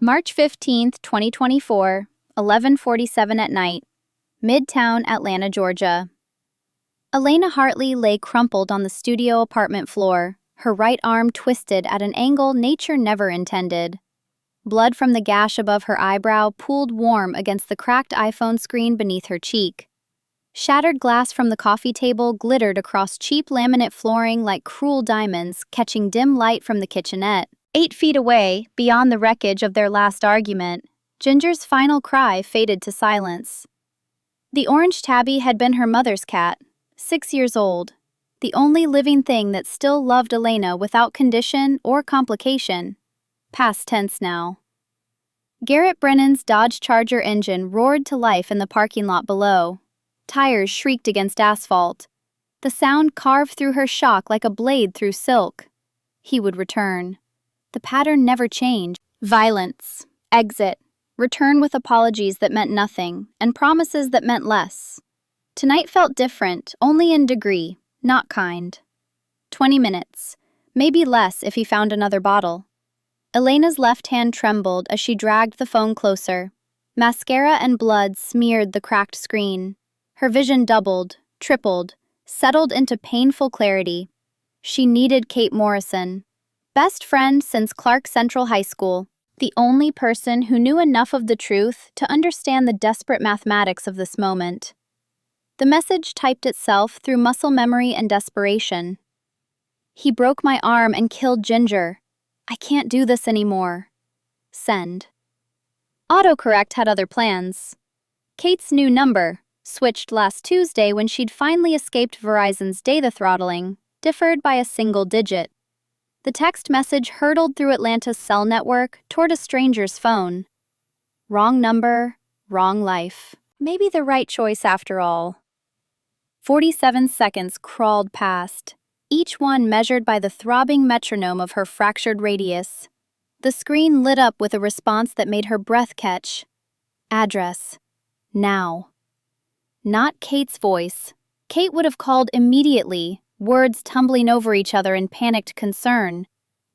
March 15th, 2024, 11:47 at night, Midtown, Atlanta, Georgia. Elena Hartley lay crumpled on the studio apartment floor, her right arm twisted at an angle nature never intended. Blood from the gash above her eyebrow pooled warm against the cracked iPhone screen beneath her cheek. Shattered glass from the coffee table glittered across cheap laminate flooring like cruel diamonds, catching dim light from the kitchenette. 8 feet away, beyond the wreckage of their last argument, Ginger's final cry faded to silence. The orange tabby had been her mother's cat, 6 years old, the only living thing that still loved Elena without condition or complication. Past tense now. Garrett Brennan's Dodge Charger engine roared to life in the parking lot below. Tires shrieked against asphalt. The sound carved through her shock like a blade through silk. He would return. The pattern never changed. Violence, exit, return with apologies that meant nothing, and promises that meant less. Tonight felt different, only in degree, not kind. 20 minutes, maybe less if he found another bottle. Elena's left hand trembled as she dragged the phone closer. Mascara and blood smeared the cracked screen. Her vision doubled, tripled, settled into painful clarity. She needed Kate Morrison. Best friend since Clark Central High School, the only person who knew enough of the truth to understand the desperate mathematics of this moment. The message typed itself through muscle memory and desperation. He broke my arm and killed Ginger. I can't do this anymore. Send. Autocorrect had other plans. Kate's new number, switched last Tuesday when she'd finally escaped Verizon's data throttling, differed by a single digit. The text message hurtled through Atlanta's cell network toward a stranger's phone. Wrong number, wrong life. Maybe the right choice after all. 47 seconds crawled past, each one measured by the throbbing metronome of her fractured radius. The screen lit up with a response that made her breath catch. Address. Now. Not Kate's voice. Kate would have called immediately, words tumbling over each other in panicked concern.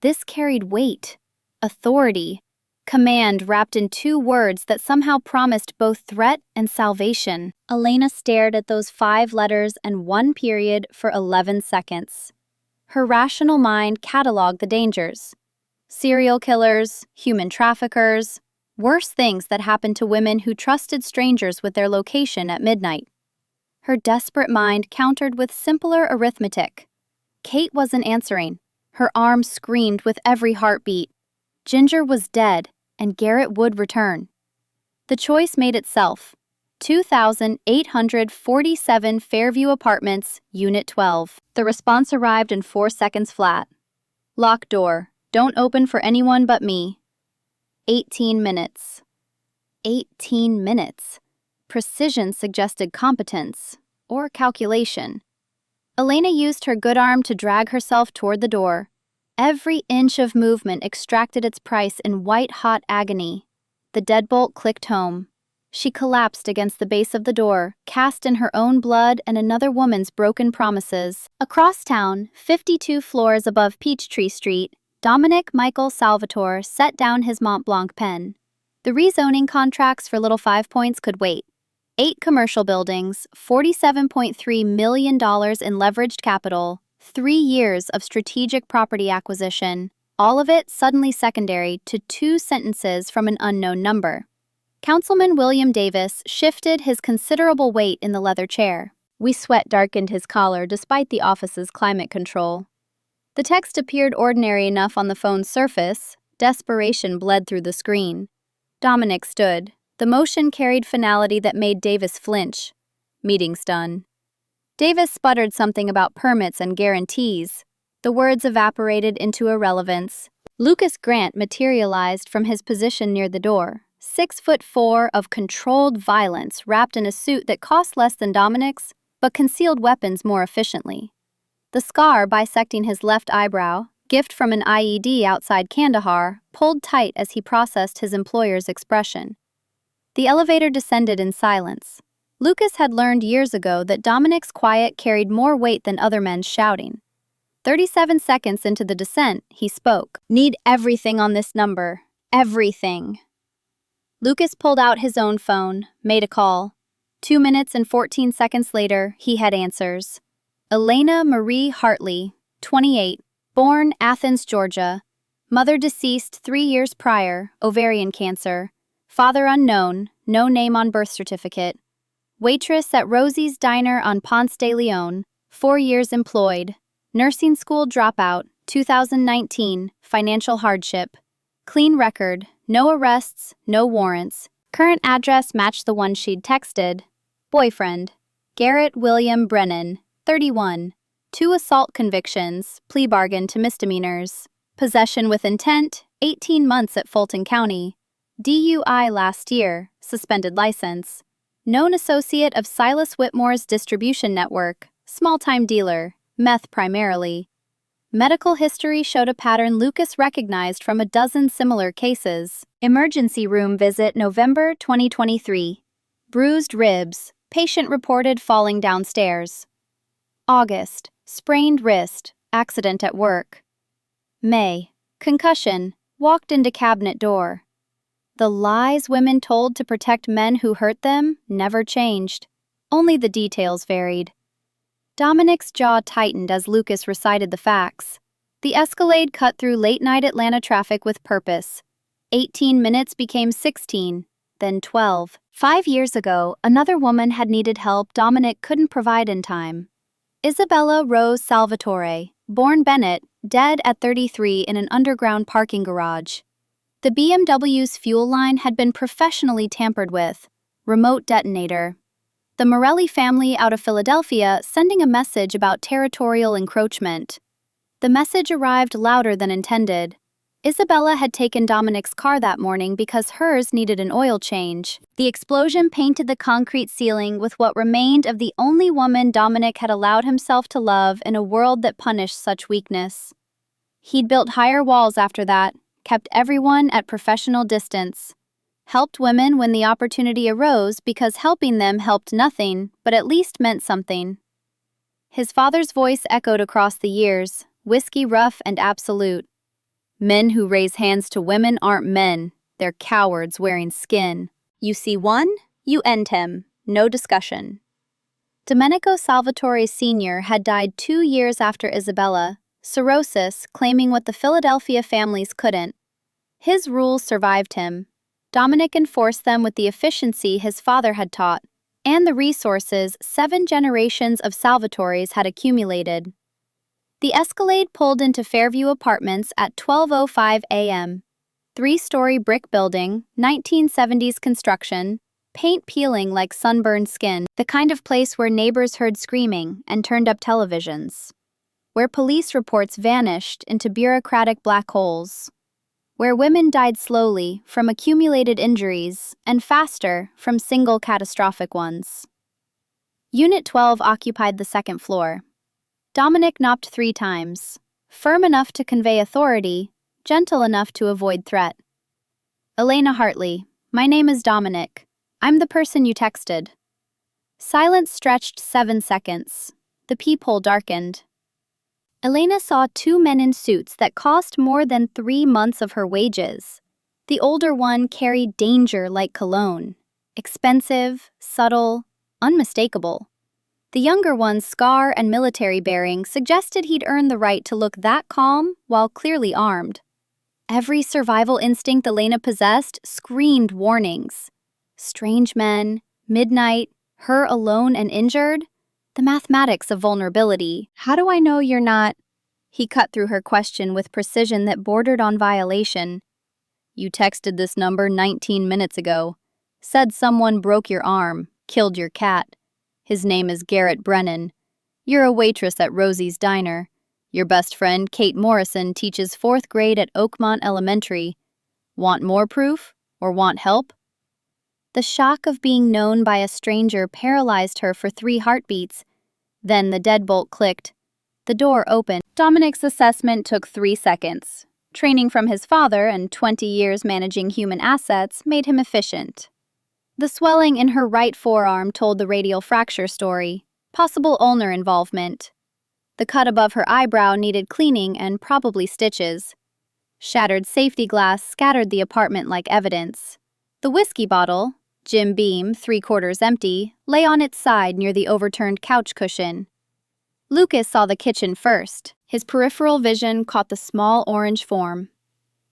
This carried weight, authority, command wrapped in 2 words that somehow promised both threat and salvation. Elena stared at those 5 letters and 1 period for 11 seconds. Her rational mind cataloged the dangers. Serial killers, human traffickers, worse things that happened to women who trusted strangers with their location at midnight. Her desperate mind countered with simpler arithmetic. Kate wasn't answering. Her arm screamed with every heartbeat. Ginger was dead, and Garrett would return. The choice made itself. 2,847 Fairview Apartments, Unit 12. The response arrived in 4 seconds flat. Lock door. Don't open for anyone but me. 18 minutes. 18 minutes. Precision suggested competence, or calculation. Elena used her good arm to drag herself toward the door. Every inch of movement extracted its price in white-hot agony. The deadbolt clicked home. She collapsed against the base of the door, cast in her own blood and another woman's broken promises. Across town, 52 floors above Peachtree Street, Dominic Michael Salvatore set down his Mont Blanc pen. The rezoning contracts for Little 5 Points could wait. 8 commercial buildings, $47.3 million in leveraged capital, 3 years of strategic property acquisition, all of it suddenly secondary to 2 sentences from an unknown number. Councilman William Davis shifted his considerable weight in the leather chair. Sweat darkened his collar despite the office's climate control. The text appeared ordinary enough on the phone's surface. Desperation bled through the screen. Dominic stood. The motion carried finality that made Davis flinch. Meeting's done. Davis sputtered something about permits and guarantees. The words evaporated into irrelevance. Lucas Grant materialized from his position near the door, 6'4" of controlled violence wrapped in a suit that cost less than Dominic's, but concealed weapons more efficiently. The scar bisecting his left eyebrow, gift from an IED outside Kandahar, pulled tight as he processed his employer's expression. The elevator descended in silence. Lucas had learned years ago that Dominic's quiet carried more weight than other men's shouting. 37 seconds into the descent, he spoke. Need everything on this number. Everything. Lucas pulled out his own phone, made a call. 2 minutes and 14 seconds later, he had answers. Elena Marie Hartley, 28, born Athens, Georgia. Mother deceased 3 years prior, ovarian cancer. Father unknown, no name on birth certificate. Waitress at Rosie's Diner on Ponce de Leon, 4 years employed. Nursing school dropout, 2019, financial hardship. Clean record, no arrests, no warrants. Current address matched the one she'd texted. Boyfriend, Garrett William Brennan, 31. 2 assault convictions, plea bargain to misdemeanors. Possession with intent, 18 months at Fulton County. DUI last year, suspended license. Known associate of Silas Whitmore's distribution network, small-time dealer, meth primarily. Medical history showed a pattern Lucas recognized from a dozen similar cases. Emergency room visit November 2023. Bruised ribs, patient reported falling downstairs. August, sprained wrist, accident at work. May, concussion, walked into cabinet door. The lies women told to protect men who hurt them never changed. Only the details varied. Dominic's jaw tightened as Lucas recited the facts. The Escalade cut through late-night Atlanta traffic with purpose. 18 minutes became 16, then 12. 5 years ago, another woman had needed help Dominic couldn't provide in time. Isabella Rose Salvatore, born Bennett, dead at 33 in an underground parking garage. The BMW's fuel line had been professionally tampered with. Remote detonator. The Morelli family out of Philadelphia sending a message about territorial encroachment. The message arrived louder than intended. Isabella had taken Dominic's car that morning because hers needed an oil change. The explosion painted the concrete ceiling with what remained of the only woman Dominic had allowed himself to love in a world that punished such weakness. He'd built higher walls after that, kept everyone at professional distance. Helped women when the opportunity arose because helping them helped nothing, but at least meant something. His father's voice echoed across the years, whiskey rough and absolute. Men who raise hands to women aren't men, they're cowards wearing skin. You see one, you end him, no discussion. Domenico Salvatore Sr. had died 2 years after Isabella, cirrhosis claiming what the Philadelphia families couldn't. His rules survived him. Dominic enforced them with the efficiency his father had taught, and the resources 7 generations of Salvatores had accumulated. The Escalade pulled into Fairview Apartments at 12:05 a.m. 3-story brick building, 1970s construction, paint peeling like sunburned skin, the kind of place where neighbors heard screaming and turned up televisions. Where police reports vanished into bureaucratic black holes. Where women died slowly from accumulated injuries and faster from single catastrophic ones. Unit 12 occupied the 2nd floor. Dominic knocked 3 times, firm enough to convey authority, gentle enough to avoid threat. Elena Hartley, my name is Dominic. I'm the person you texted. Silence stretched 7 seconds. The peephole darkened. Elena saw 2 men in suits that cost more than 3 months of her wages. The older one carried danger like cologne. Expensive, subtle, unmistakable. The younger one's scar and military bearing suggested he'd earned the right to look that calm while clearly armed. Every survival instinct Elena possessed screamed warnings. Strange men, midnight, her alone and injured. The mathematics of vulnerability. How do I know you're not? He cut through her question with precision that bordered on violation. You texted this number 19 minutes ago. Said someone broke your arm, killed your cat. His name is Garrett Brennan. You're a waitress at Rosie's Diner. Your best friend, Kate Morrison, teaches 4th grade at Oakmont Elementary. Want more proof? Or want help? The shock of being known by a stranger paralyzed her for 3 heartbeats. Then the deadbolt clicked. The door opened. Dominic's assessment took 3 seconds. Training from his father and 20 years managing human assets made him efficient. The swelling in her right forearm told the radial fracture story, possible ulnar involvement. The cut above her eyebrow needed cleaning and probably stitches. Shattered safety glass scattered the apartment like evidence. The whiskey bottle, Jim Beam, 3/4 empty, lay on its side near the overturned couch cushion. Lucas saw the kitchen first. His peripheral vision caught the small orange form.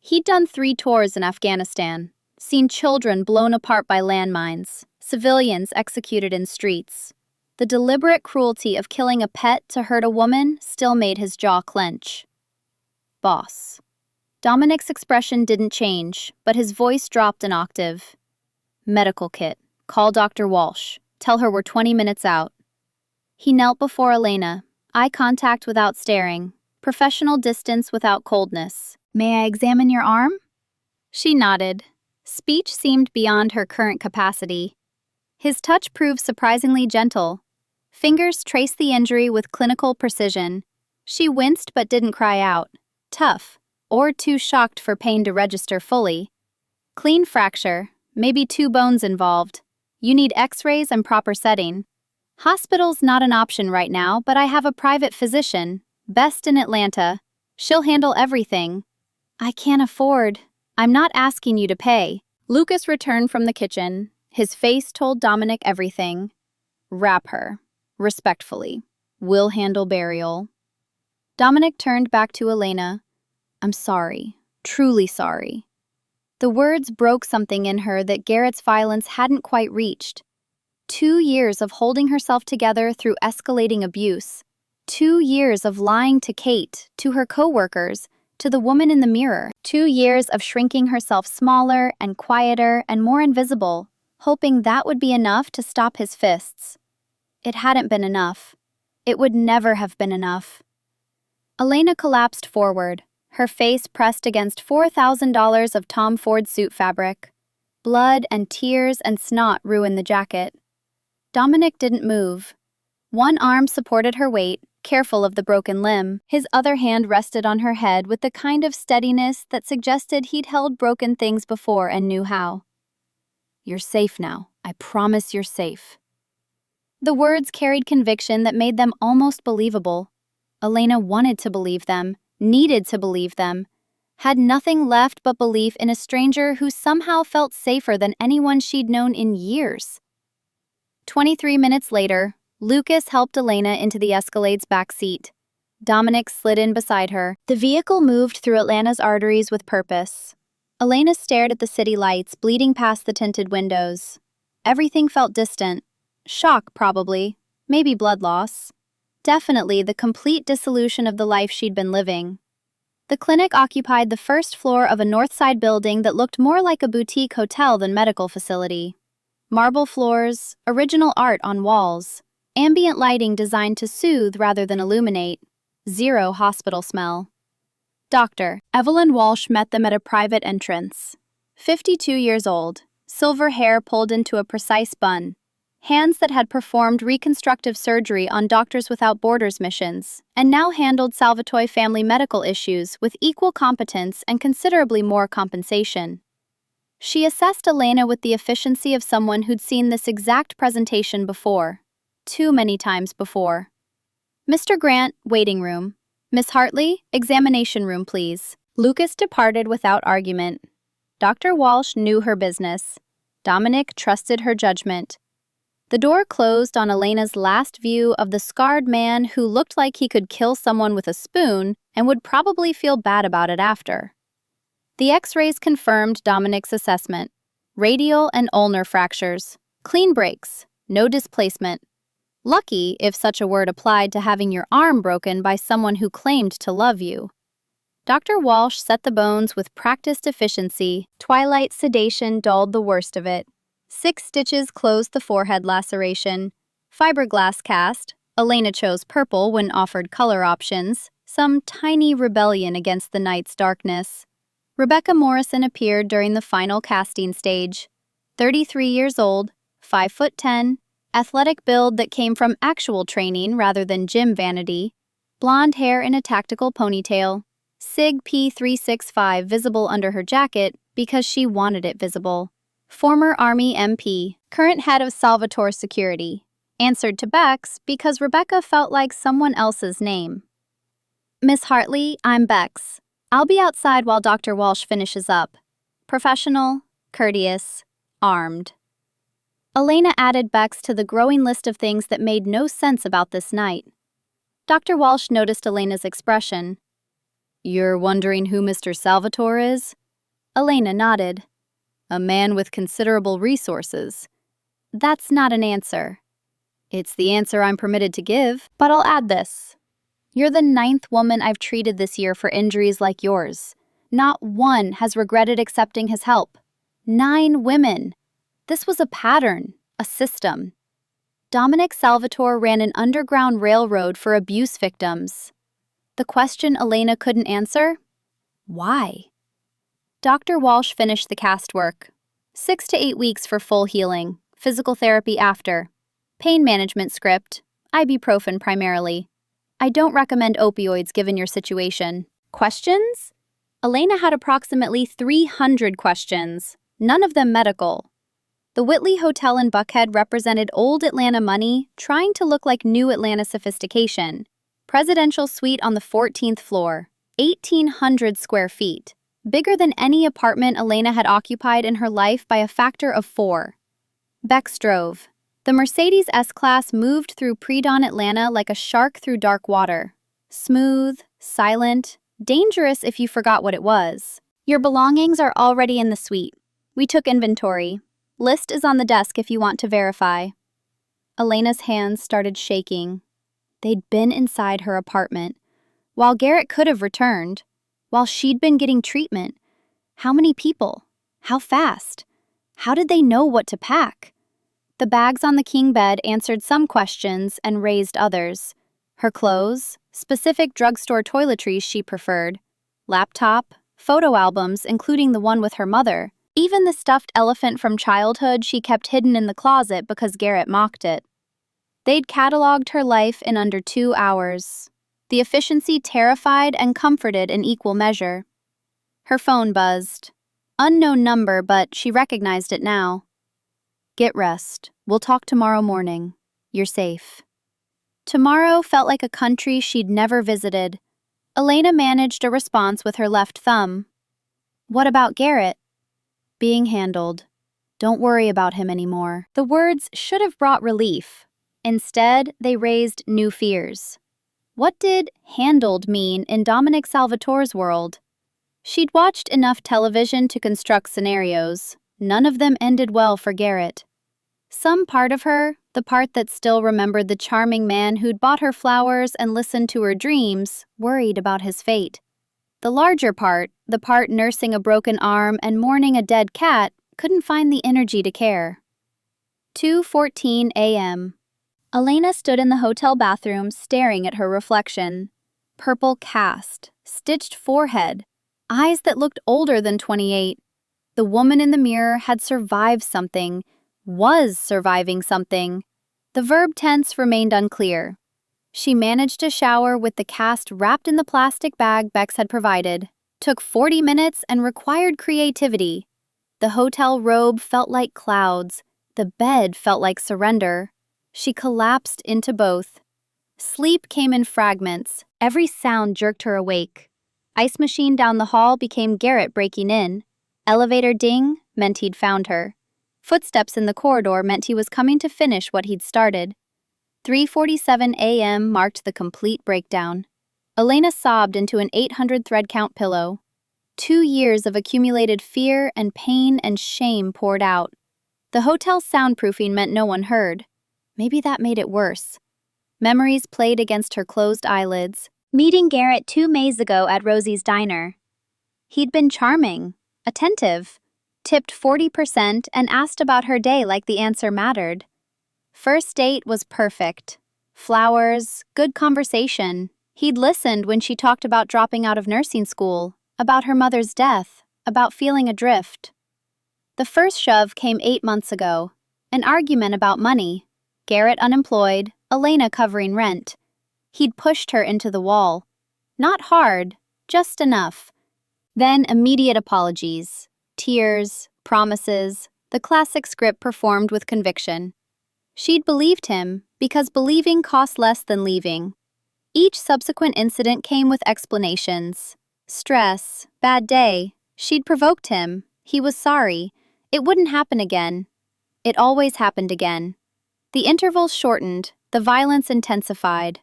He'd done 3 tours in Afghanistan, seen children blown apart by landmines, civilians executed in streets. The deliberate cruelty of killing a pet to hurt a woman still made his jaw clench. Boss. Dominic's expression didn't change, but his voice dropped an octave. Medical kit. Call Dr. Walsh. Tell her we're 20 minutes out. He knelt before Elena, eye contact without staring, professional distance without coldness. May I examine your arm? She nodded. Speech seemed beyond her current capacity. His touch proved surprisingly gentle. Fingers traced the injury with clinical precision. She winced but didn't cry out. Tough, or too shocked for pain to register fully. Clean fracture, maybe 2 bones involved. You need x-rays and proper setting. Hospital's not an option right now, but I have a private physician, best in Atlanta. She'll handle everything. I can't afford. I'm not asking you to pay. Lucas returned from the kitchen. His face told Dominic everything. Wrap her. Respectfully. We'll handle burial. Dominic turned back to Elena. I'm sorry. Truly sorry. The words broke something in her that Garrett's violence hadn't quite reached. 2 years of holding herself together through escalating abuse. 2 years of lying to Kate, to her coworkers, to the woman in the mirror. 2 years of shrinking herself smaller and quieter and more invisible, hoping that would be enough to stop his fists. It hadn't been enough. It would never have been enough. Elena collapsed forward, her face pressed against $4,000 of Tom Ford suit fabric. Blood and tears and snot ruined the jacket. Dominic didn't move. One arm supported her weight, careful of the broken limb. His other hand rested on her head with the kind of steadiness that suggested he'd held broken things before and knew how. You're safe now. I promise you're safe. The words carried conviction that made them almost believable. Elena wanted to believe them, needed to believe them, had nothing left but belief in a stranger who somehow felt safer than anyone she'd known in years. 23 minutes later, Lucas helped Elena into the Escalade's back seat. Dominic slid in beside her. The vehicle moved through Atlanta's arteries with purpose. Elena stared at the city lights bleeding past the tinted windows. Everything felt distant. Shock, probably. Maybe blood loss. Definitely the complete dissolution of the life she'd been living. The clinic occupied the first floor of a northside building that looked more like a boutique hotel than medical facility. Marble floors, original art on walls, ambient lighting designed to soothe rather than illuminate. Zero hospital smell. Dr. Evelyn Walsh met them at a private entrance. 52 years old, silver hair pulled into a precise bun, hands that had performed reconstructive surgery on Doctors Without Borders missions, and now handled Salvatore family medical issues with equal competence and considerably more compensation. She assessed Elena with the efficiency of someone who'd seen this exact presentation before. Too many times before. Mr. Grant, waiting room. Miss Hartley, examination room, please. Lucas departed without argument. Dr. Walsh knew her business. Dominic trusted her judgment. The door closed on Elena's last view of the scarred man who looked like he could kill someone with a spoon and would probably feel bad about it after. The X-rays confirmed Dominic's assessment. Radial and ulnar fractures. Clean breaks. No displacement. Lucky, if such a word applied to having your arm broken by someone who claimed to love you. Dr. Walsh set the bones with practiced efficiency. Twilight sedation dulled the worst of it. 6 stitches closed the forehead laceration. Fiberglass cast. Elena chose purple when offered color options. Some tiny rebellion against the night's darkness. Rebecca Morrison appeared during the final casting stage. 33 years old, 5'10", athletic build that came from actual training rather than gym vanity, blonde hair in a tactical ponytail, SIG P365 visible under her jacket because she wanted it visible. Former Army MP, current head of Salvatore Security, answered to Bex because Rebecca felt like someone else's name. Miss Hartley, I'm Bex. I'll be outside while Dr. Walsh finishes up. Professional, courteous, armed. Elena added Bex to the growing list of things that made no sense about this night. Dr. Walsh noticed Elena's expression. "You're wondering who Mr. Salvatore is?" Elena nodded. "A man with considerable resources." "That's not an answer." "It's the answer I'm permitted to give, but I'll add this. You're the 9th woman I've treated this year for injuries like yours. Not one has regretted accepting his help. 9 women. This was a pattern, a system. Dominic Salvatore ran an underground railroad for abuse victims. The question Elena couldn't answer? Why? Dr. Walsh finished the cast work. 6 to 8 weeks for full healing, physical therapy after. Pain management script, ibuprofen primarily. I don't recommend opioids given your situation. Questions? Elena had approximately 300 questions, none of them medical. The Whitley Hotel in Buckhead represented old Atlanta money trying to look like new Atlanta sophistication. Presidential suite on the 14th floor, 1,800 square feet, bigger than any apartment Elena had occupied in her life by a factor of 4. Bex drove. The Mercedes S-Class moved through pre-dawn Atlanta like a shark through dark water. Smooth, silent, dangerous if you forgot what it was. Your belongings are already in the suite. We took inventory. List is on the desk if you want to verify. Elena's hands started shaking. They'd been inside her apartment. While Garrett could have returned, while she'd been getting treatment. How many people? How fast? How did they know what to pack? The bags on the king bed answered some questions and raised others. Her clothes, specific drugstore toiletries she preferred, laptop, photo albums including the one with her mother, even the stuffed elephant from childhood she kept hidden in the closet because Garrett mocked it. They'd cataloged her life in under 2 hours. The efficiency terrified and comforted in equal measure. Her phone buzzed. Unknown number, but she recognized it now. Get rest. We'll talk tomorrow morning. You're safe. Tomorrow felt like a country she'd never visited. Elena managed a response with her left thumb. What about Garrett? Being handled. Don't worry about him anymore. The words should have brought relief. Instead, they raised new fears. What did handled mean in Dominic Salvatore's world? She'd watched enough television to construct scenarios. None of them ended well for Garrett. Some part of her, the part that still remembered the charming man who'd bought her flowers and listened to her dreams, worried about his fate. The larger part, the part nursing a broken arm and mourning a dead cat, couldn't find the energy to care. 2:14 a.m. Elena stood in the hotel bathroom staring at her reflection. Purple cast, stitched forehead, eyes that looked older than 28. The woman in the mirror had survived something, was surviving something. The verb tense remained unclear. She managed to shower with the cast wrapped in the plastic bag Bex had provided. Took 40 minutes and required creativity. The hotel robe felt like clouds. The bed felt like surrender. She collapsed into both. Sleep came in fragments. Every sound jerked her awake. Ice machine down the hall became Garrett breaking in. Elevator ding meant he'd found her. Footsteps in the corridor meant he was coming to finish what he'd started. 3:47 a.m. marked the complete breakdown. Elena sobbed into an 800 thread count pillow. 2 years of accumulated fear and pain and shame poured out. The hotel's soundproofing meant no one heard. Maybe that made it worse. Memories played against her closed eyelids. Meeting Garrett 2 Mays ago at Rosie's Diner. He'd been charming, attentive, tipped 40% and asked about her day like the answer mattered. First date was perfect. Flowers, good conversation. He'd listened when she talked about dropping out of nursing school, about her mother's death, about feeling adrift. The first shove came 8 months ago. An argument about money. Garrett unemployed, Elena covering rent. He'd pushed her into the wall. Not hard, just enough. Then immediate apologies. Tears, promises, the classic script performed with conviction. She'd believed him because believing cost less than leaving. Each subsequent incident came with explanations. Stress, bad day. She'd provoked him. He was sorry. It wouldn't happen again. It always happened again. The intervals shortened, the violence intensified.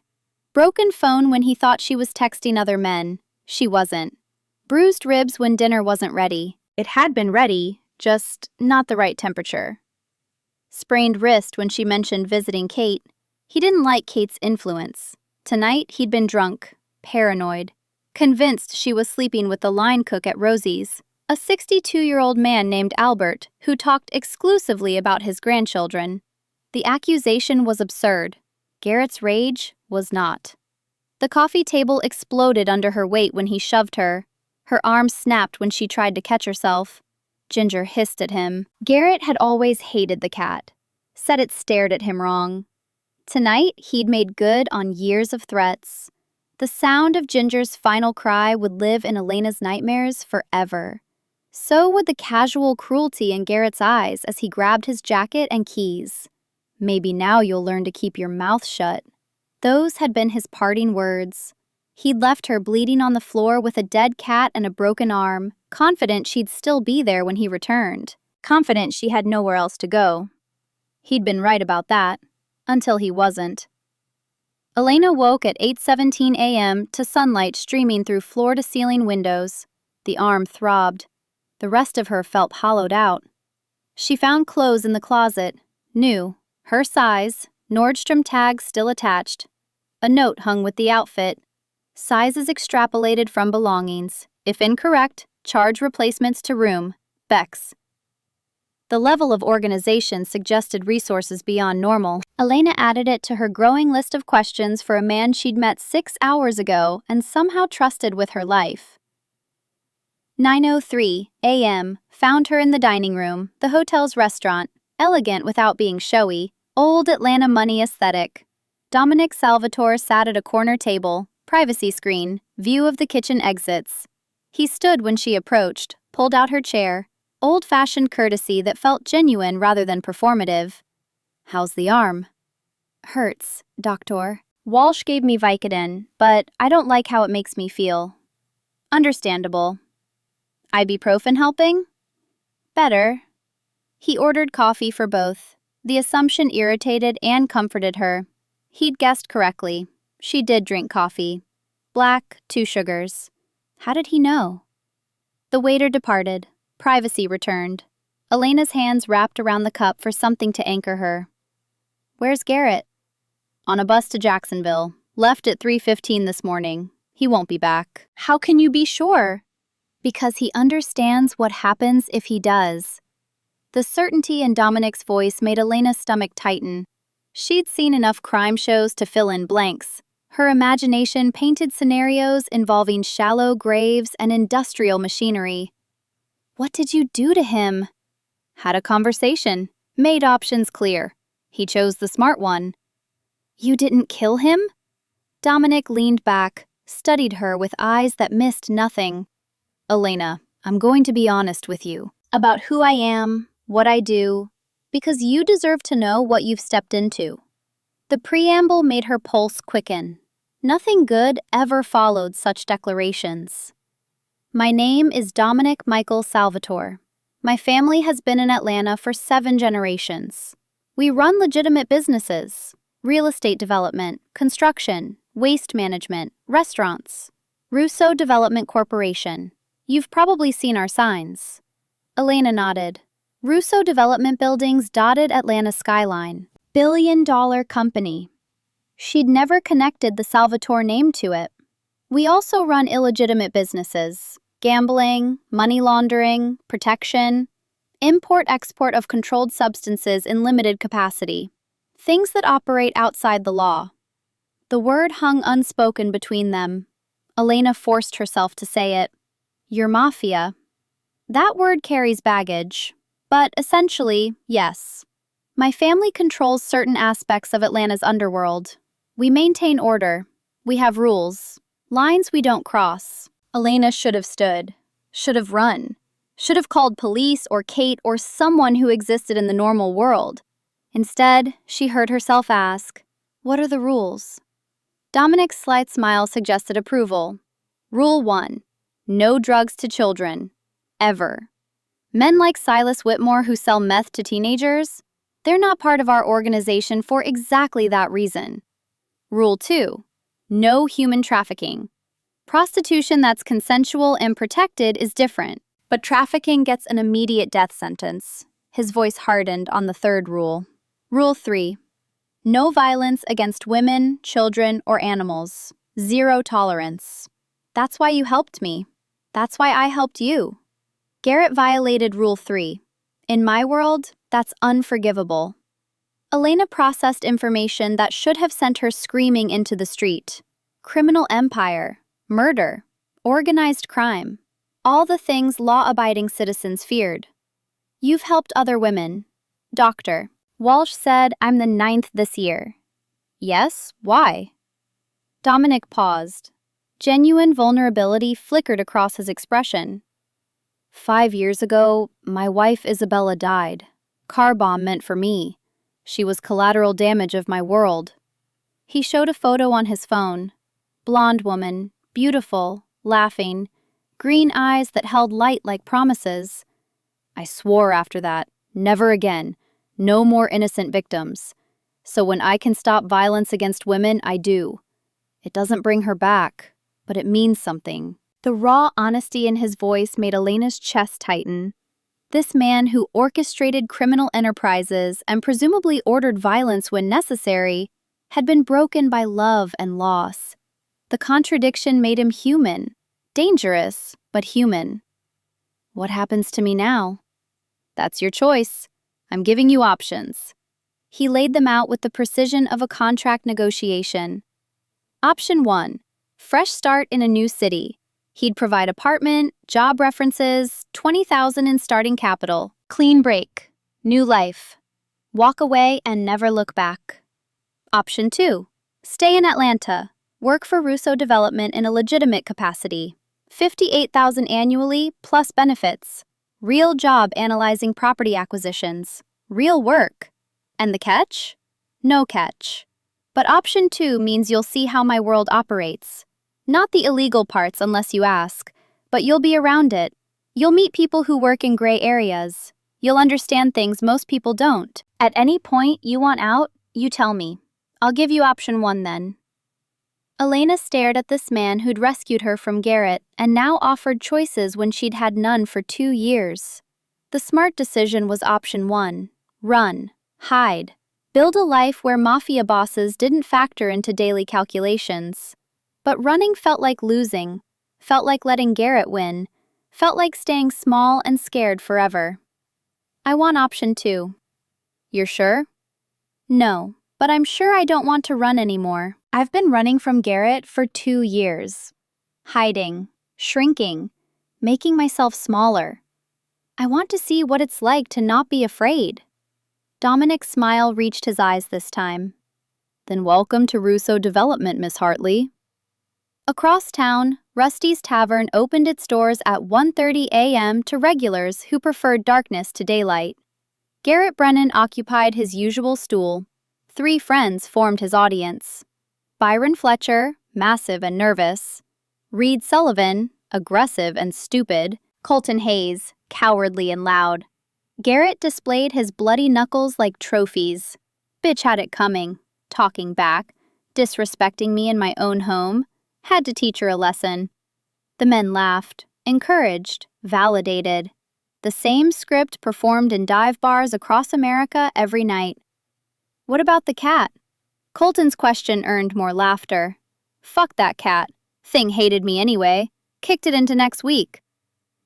Broken phone when he thought she was texting other men. She wasn't. Bruised ribs when dinner wasn't ready. It had been ready, just not the right temperature. Sprained wrist when she mentioned visiting Kate. He didn't like Kate's influence. Tonight, he'd been drunk, paranoid, convinced she was sleeping with the line cook at Rosie's, a 62-year-old man named Albert who talked exclusively about his grandchildren. The accusation was absurd. Garrett's rage was not. The coffee table exploded under her weight when he shoved her. Her arm snapped when she tried to catch herself. Ginger hissed at him. Garrett had always hated the cat, said it stared at him wrong. Tonight, he'd made good on years of threats. The sound of Ginger's final cry would live in Elena's nightmares forever. So would the casual cruelty in Garrett's eyes as he grabbed his jacket and keys. Maybe now you'll learn to keep your mouth shut. Those had been his parting words. He'd left her bleeding on the floor with a dead cat and a broken arm, confident she'd still be there when he returned, confident she had nowhere else to go. He'd been right about that, until he wasn't. Elena woke at 8:17 a.m. to sunlight streaming through floor-to-ceiling windows. The arm throbbed. The rest of her felt hollowed out. She found clothes in the closet, new, her size, Nordstrom tags still attached. A note hung with the outfit. Sizes extrapolated from belongings. If incorrect, charge replacements to room. Bex. The level of organization suggested resources beyond normal. Elena added it to her growing list of questions for a man she'd met 6 hours ago and somehow trusted with her life. 9:03 a.m. found her in the dining room, the hotel's restaurant, elegant without being showy, old Atlanta money aesthetic. Dominic Salvatore sat at a corner table, privacy screen, view of the kitchen exits. He stood when she approached, pulled out her chair, old-fashioned courtesy that felt genuine rather than performative. "How's the arm?" "Hurts, doctor. Walsh gave me Vicodin, but I don't like how it makes me feel." "Understandable. Ibuprofen helping?" "Better." He ordered coffee for both. The assumption irritated and comforted her. He'd guessed correctly. She did drink coffee. Black, 2 sugars. How did he know? The waiter departed. Privacy returned. Elena's hands wrapped around the cup for something to anchor her. "Where's Garrett?" "On a bus to Jacksonville. Left at 3:15 this morning. He won't be back." "How can you be sure?" "Because he understands what happens if he does." The certainty in Dominic's voice made Elena's stomach tighten. She'd seen enough crime shows to fill in blanks. Her imagination painted scenarios involving shallow graves and industrial machinery. "What did you do to him?" "Had a conversation. Made options clear. He chose the smart one." "You didn't kill him?" Dominic leaned back, studied her with eyes that missed nothing. "Elena, I'm going to be honest with you. About who I am, what I do, because you deserve to know what you've stepped into." The preamble made her pulse quicken. Nothing good ever followed such declarations. "My name is Dominic Michael Salvatore. My family has been in Atlanta for 7 generations. We run legitimate businesses: real estate development, construction, waste management, restaurants. Russo Development Corporation. You've probably seen our signs." Elena nodded. Russo Development buildings dotted Atlanta's skyline. Billion-dollar company. She'd never connected the Salvatore name to it. "We also run illegitimate businesses: gambling, money laundering, protection, import-export of controlled substances in limited capacity. Things that operate outside the law." The word hung unspoken between them. Elena forced herself to say it. "Your Mafia." That word carries baggage. But essentially, yes. My family controls certain aspects of Atlanta's underworld. We maintain order. We have rules. Lines we don't cross. Elena should have stood. Should have run. Should have called police or Kate or someone who existed in the normal world. Instead, she heard herself ask, "What are the rules?" Dominic's slight smile suggested approval. "Rule 1. No drugs to children. Ever. Men like Silas Whitmore who sell meth to teenagers? They're not part of our organization for exactly that reason. Rule 2. No human trafficking. Prostitution that's consensual and protected is different, but trafficking gets an immediate death sentence. His voice hardened on the third rule. Rule 3. No violence against women, children, or animals. Zero tolerance. That's why you helped me. That's why I helped you. Garrett violated Rule 3. In my world, that's unforgivable. Elena processed information that should have sent her screaming into the street. Criminal empire, murder, organized crime. All the things law-abiding citizens feared. You've helped other women. Doctor. Walsh said, I'm the 9th this year. Yes, why? Dominic paused. Genuine vulnerability flickered across his expression. 5 years ago, my wife Isabella died. Car bomb meant for me. She was collateral damage of my world. He showed a photo on his phone. Blonde woman, beautiful, laughing, green eyes that held light like promises. I swore after that, never again. No more innocent victims. So when I can stop violence against women, I do. It doesn't bring her back, but it means something. The raw honesty in his voice made Elena's chest tighten. This man who orchestrated criminal enterprises and presumably ordered violence when necessary had been broken by love and loss. The contradiction made him human. Dangerous, but human. What happens to me now? That's your choice. I'm giving you options. He laid them out with the precision of a contract negotiation. Option 1. Fresh start in a new city. He'd provide apartment, job references, $20,000 in starting capital. Clean break. New life. Walk away and never look back. Option 2. Stay in Atlanta. Work for Russo Development in a legitimate capacity. $58,000 annually plus benefits. Real job analyzing property acquisitions. Real work. And the catch? No catch. But option 2 means you'll see how my world operates. Not the illegal parts unless you ask, but you'll be around it. You'll meet people who work in gray areas. You'll understand things most people don't. At any point you want out, you tell me. I'll give you option 1 then. Elena stared at this man who'd rescued her from Garrett and now offered choices when she'd had none for 2 years. The smart decision was option 1. Run. Hide. Build a life where mafia bosses didn't factor into daily calculations. But running felt like losing, felt like letting Garrett win, felt like staying small and scared forever. I want option 2. You're sure? No, but I'm sure I don't want to run anymore. I've been running from Garrett for 2 years. Hiding, shrinking, making myself smaller. I want to see what it's like to not be afraid. Dominic's smile reached his eyes this time. Then welcome to Russo Development, Miss Hartley. Across town, Rusty's Tavern opened its doors at 1:30 a.m. to regulars who preferred darkness to daylight. Garrett Brennan occupied his usual stool. 3 friends formed his audience. Byron Fletcher, massive and nervous. Reed Sullivan, aggressive and stupid. Colton Hayes, cowardly and loud. Garrett displayed his bloody knuckles like trophies. Bitch had it coming, talking back, disrespecting me in my own home. Had to teach her a lesson. The men laughed, encouraged, validated. The same script performed in dive bars across America every night. What about the cat? Colton's question earned more laughter. Fuck that cat. Thing hated me anyway. Kicked it into next week.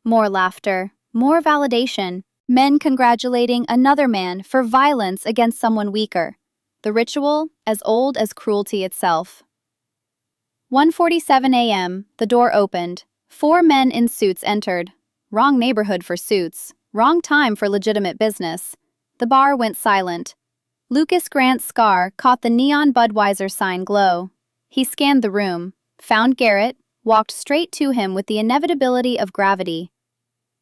More laughter, more validation. Men congratulating another man for violence against someone weaker. The ritual as old as cruelty itself. 1:47 a.m., the door opened. 4 men in suits entered. Wrong neighborhood for suits. Wrong time for legitimate business. The bar went silent. Lucas Grant's scar caught the neon Budweiser sign glow. He scanned the room, found Garrett, walked straight to him with the inevitability of gravity.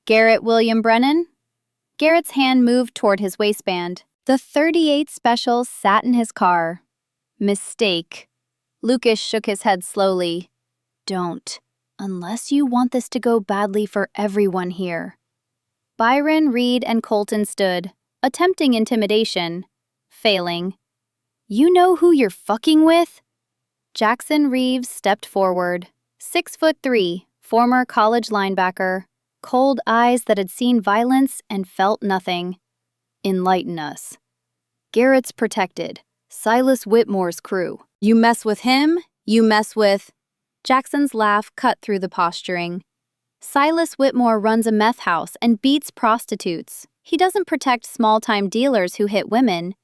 Garrett William Brennan? Garrett's hand moved toward his waistband. The .38 Special sat in his car. Mistake. Lucas shook his head slowly. Don't. Unless you want this to go badly for everyone here. Byron, Reed, and Colton stood, attempting intimidation, failing. You know who you're fucking with? Jackson Reeves stepped forward, 6'3", former college linebacker, cold eyes that had seen violence and felt nothing. Enlighten us. Garrett's protected. Silas Whitmore's crew. You mess with him, you mess with... Jackson's laugh cut through the posturing. Silas Whitmore runs a meth house and beats prostitutes. He doesn't protect small-time dealers who hit women.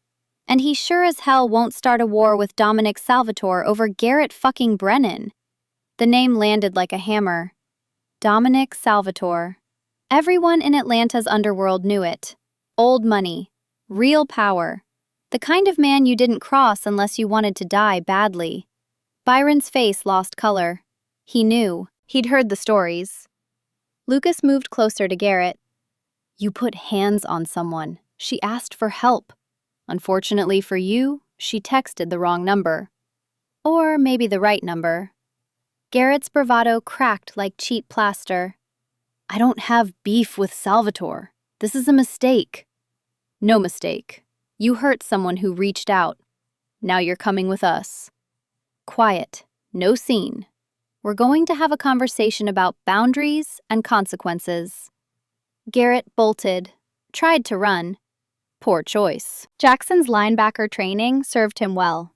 And he sure as hell won't start a war with Dominic Salvatore over Garrett fucking Brennan. The name landed like a hammer. Dominic Salvatore. Everyone in Atlanta's underworld knew it. Old money. Real power. The kind of man you didn't cross unless you wanted to die badly. Byron's face lost color. He knew. He'd heard the stories. Lucas moved closer to Garrett. You put hands on someone. She asked for help. Unfortunately for you, she texted the wrong number. Or maybe the right number. Garrett's bravado cracked like cheap plaster. I don't have beef with Salvatore. This is a mistake. No mistake. You hurt someone who reached out. Now you're coming with us. Quiet. No scene. We're going to have a conversation about boundaries and consequences. Garrett bolted, tried to run. Poor choice. Jackson's linebacker training served him well.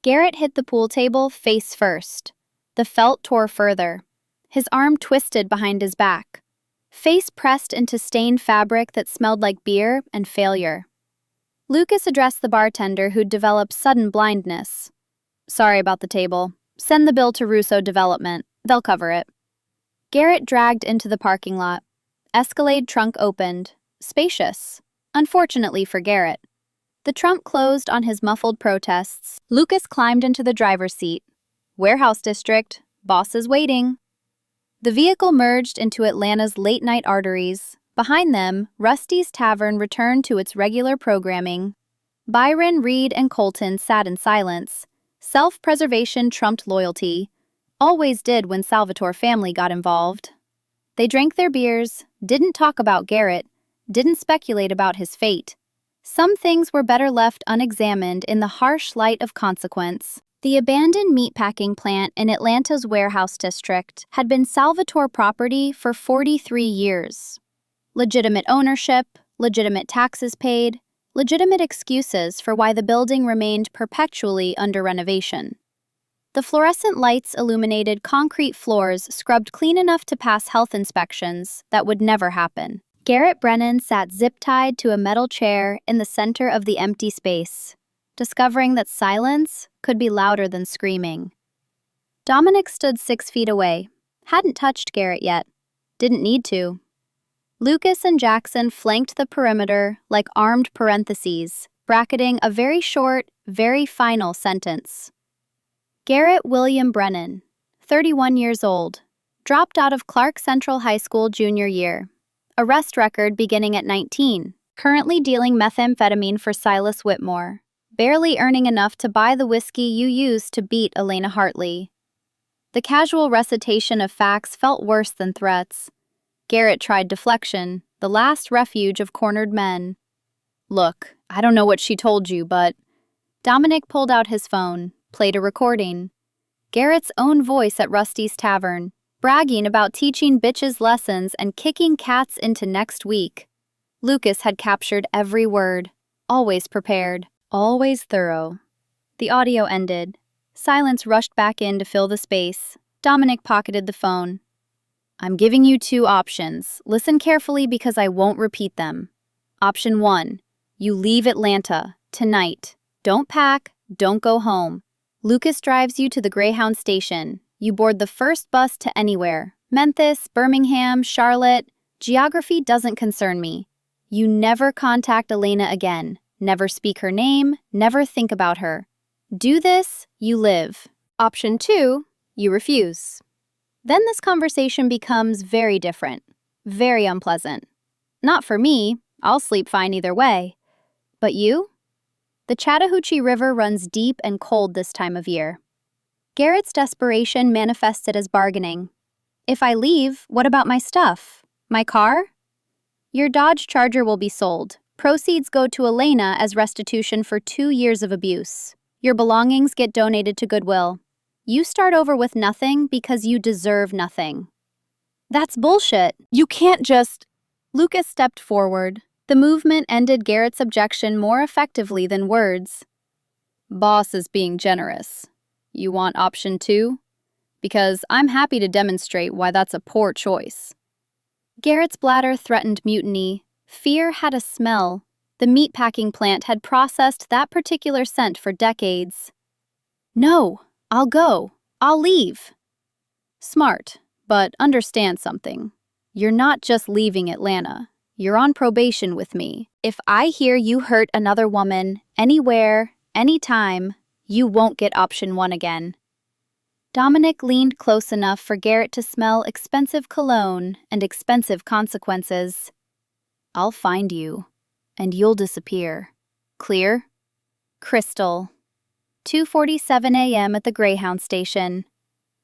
Garrett hit the pool table face first. The felt tore further. His arm twisted behind his back. Face pressed into stained fabric that smelled like beer and failure. Lucas addressed the bartender who'd developed sudden blindness. Sorry about the table. Send the bill to Russo Development. They'll cover it. Garrett dragged into the parking lot. Escalade trunk opened. Spacious. Unfortunately for Garrett. The trunk closed on his muffled protests. Lucas climbed into the driver's seat. Warehouse district. Bosses waiting. The vehicle merged into Atlanta's late-night arteries. Behind them, Rusty's Tavern returned to its regular programming. Byron, Reed, and Colton sat in silence. Self-preservation trumped loyalty. Always did when Salvatore family got involved. They drank their beers, didn't talk about Garrett, didn't speculate about his fate. Some things were better left unexamined in the harsh light of consequence. The abandoned meatpacking plant in Atlanta's warehouse district had been Salvatore property for 43 years. Legitimate ownership, legitimate taxes paid, legitimate excuses for why the building remained perpetually under renovation. The fluorescent lights illuminated concrete floors scrubbed clean enough to pass health inspections that would never happen. Garrett Brennan sat zip-tied to a metal chair in the center of the empty space, discovering that silence could be louder than screaming. Dominic stood 6 feet away, hadn't touched Garrett yet, didn't need to. Lucas and Jackson flanked the perimeter like armed parentheses, bracketing a very short, very final sentence. Garrett William Brennan, 31 years old, dropped out of Clark Central High School junior year. Arrest record beginning at 19, currently dealing methamphetamine for Silas Whitmore, barely earning enough to buy the whiskey you used to beat Elena Hartley. The casual recitation of facts felt worse than threats. Garrett tried deflection, the last refuge of cornered men. Look, I don't know what she told you, but... Dominic pulled out his phone, played a recording. Garrett's own voice at Rusty's Tavern, bragging about teaching bitches lessons and kicking cats into next week. Lucas had captured every word, always prepared, always thorough. The audio ended. Silence rushed back in to fill the space. Dominic pocketed the phone. I'm giving you 2 options. Listen carefully because I won't repeat them. Option 1. You leave Atlanta, tonight. Don't pack, don't go home. Lucas drives you to the Greyhound station. You board the first bus to anywhere. Memphis, Birmingham, Charlotte. Geography doesn't concern me. You never contact Elena again. Never speak her name, never think about her. Do this, you live. Option 2, you refuse. Then this conversation becomes very different, very unpleasant. Not for me, I'll sleep fine either way. But you? The Chattahoochee River runs deep and cold this time of year. Garrett's desperation manifested as bargaining. If I leave, what about my stuff? My car? Your Dodge Charger will be sold. Proceeds go to Elena as restitution for 2 years of abuse. Your belongings get donated to Goodwill. You start over with nothing because you deserve nothing. That's bullshit. You can't just... Lucas stepped forward. The movement ended Garrett's objection more effectively than words. Boss is being generous. You want option 2? Because I'm happy to demonstrate why that's a poor choice. Garrett's bladder threatened mutiny. Fear had a smell. The meatpacking plant had processed that particular scent for decades. No, I'll go. I'll leave. Smart, but understand something. You're not just leaving Atlanta. You're on probation with me. If I hear you hurt another woman, anywhere, anytime, you won't get option 1 again. Dominic leaned close enough for Garrett to smell expensive cologne and expensive consequences. I'll find you, and you'll disappear. Clear? Crystal. 2:47 a.m. at the Greyhound station.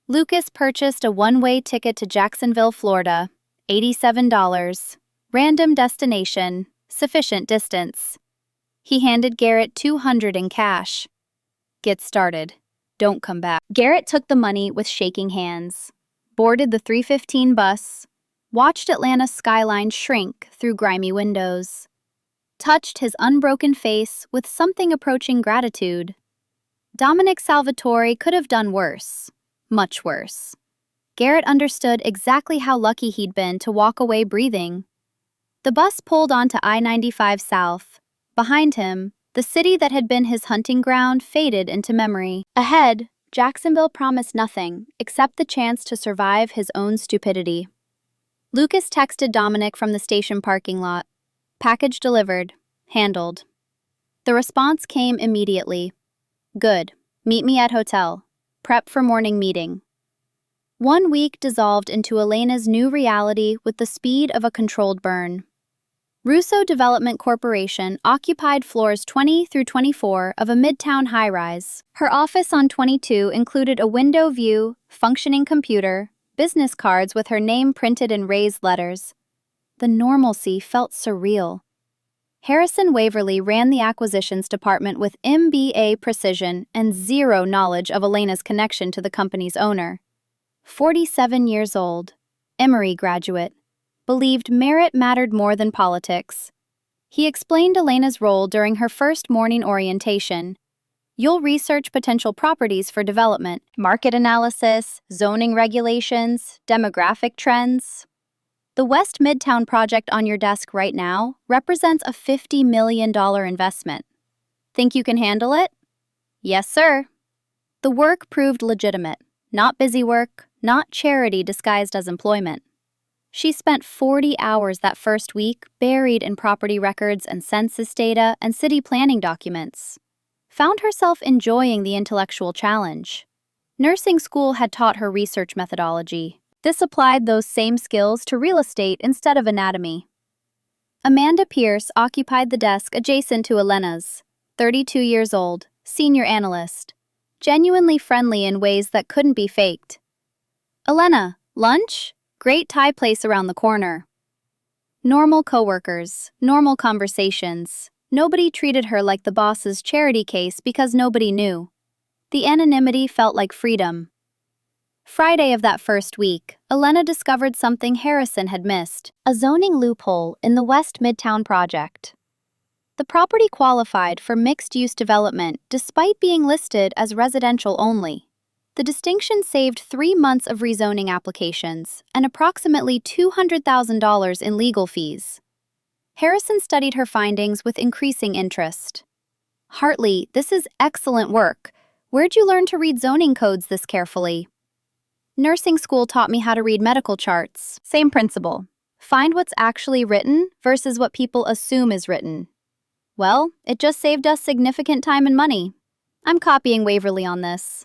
Lucas purchased a one-way ticket to Jacksonville, Florida. $87. Random destination. Sufficient distance. He handed Garrett $200 in cash. Get started. Don't come back. Garrett took the money with shaking hands, boarded the 3:15 bus, watched Atlanta's skyline shrink through grimy windows, touched his unbroken face with something approaching gratitude. Dominic Salvatore could have done worse, much worse. Garrett understood exactly how lucky he'd been to walk away breathing. The bus pulled onto I-95 South. Behind him, the city that had been his hunting ground faded into memory. Ahead, Jacksonville promised nothing except the chance to survive his own stupidity. Lucas texted Dominic from the station parking lot. Package delivered. Handled. The response came immediately. Good. Meet me at hotel. Prep for morning meeting. 1 week dissolved into Elena's new reality with the speed of a controlled burn. Russo Development Corporation occupied floors 20 through 24 of a midtown high-rise. Her office on 22 included a window view, functioning computer, business cards with her name printed in raised letters. The normalcy felt surreal. Harrison Waverly ran the acquisitions department with MBA precision and zero knowledge of Elena's connection to the company's owner. 47 years old, Emory graduate, believed merit mattered more than politics. He explained Elena's role during her first morning orientation. You'll research potential properties for development, market analysis, zoning regulations, demographic trends. The West Midtown project on your desk right now represents a $50 million investment. Think you can handle it? Yes, sir. The work proved legitimate, not busy work, not charity disguised as employment. She spent 40 hours that first week buried in property records and census data and city planning documents. Found herself enjoying the intellectual challenge. Nursing school had taught her research methodology. This applied those same skills to real estate instead of anatomy. Amanda Pierce occupied the desk adjacent to Elena's. 32 years old, senior analyst. Genuinely friendly in ways that couldn't be faked. Elena, lunch? Great Thai place around the corner. Normal coworkers, normal conversations. Nobody treated her like the boss's charity case because nobody knew. The anonymity felt like freedom. Friday of that first week, Elena discovered something Harrison had missed, a zoning loophole in the West Midtown project. The property qualified for mixed-use development despite being listed as residential only. The distinction saved 3 months of rezoning applications and approximately $200,000 in legal fees. Harrison studied her findings with increasing interest. Hartley, this is excellent work. Where'd you learn to read zoning codes this carefully? Nursing school taught me how to read medical charts. Same principle. Find what's actually written versus what people assume is written. Well, it just saved us significant time and money. I'm copying Waverly on this.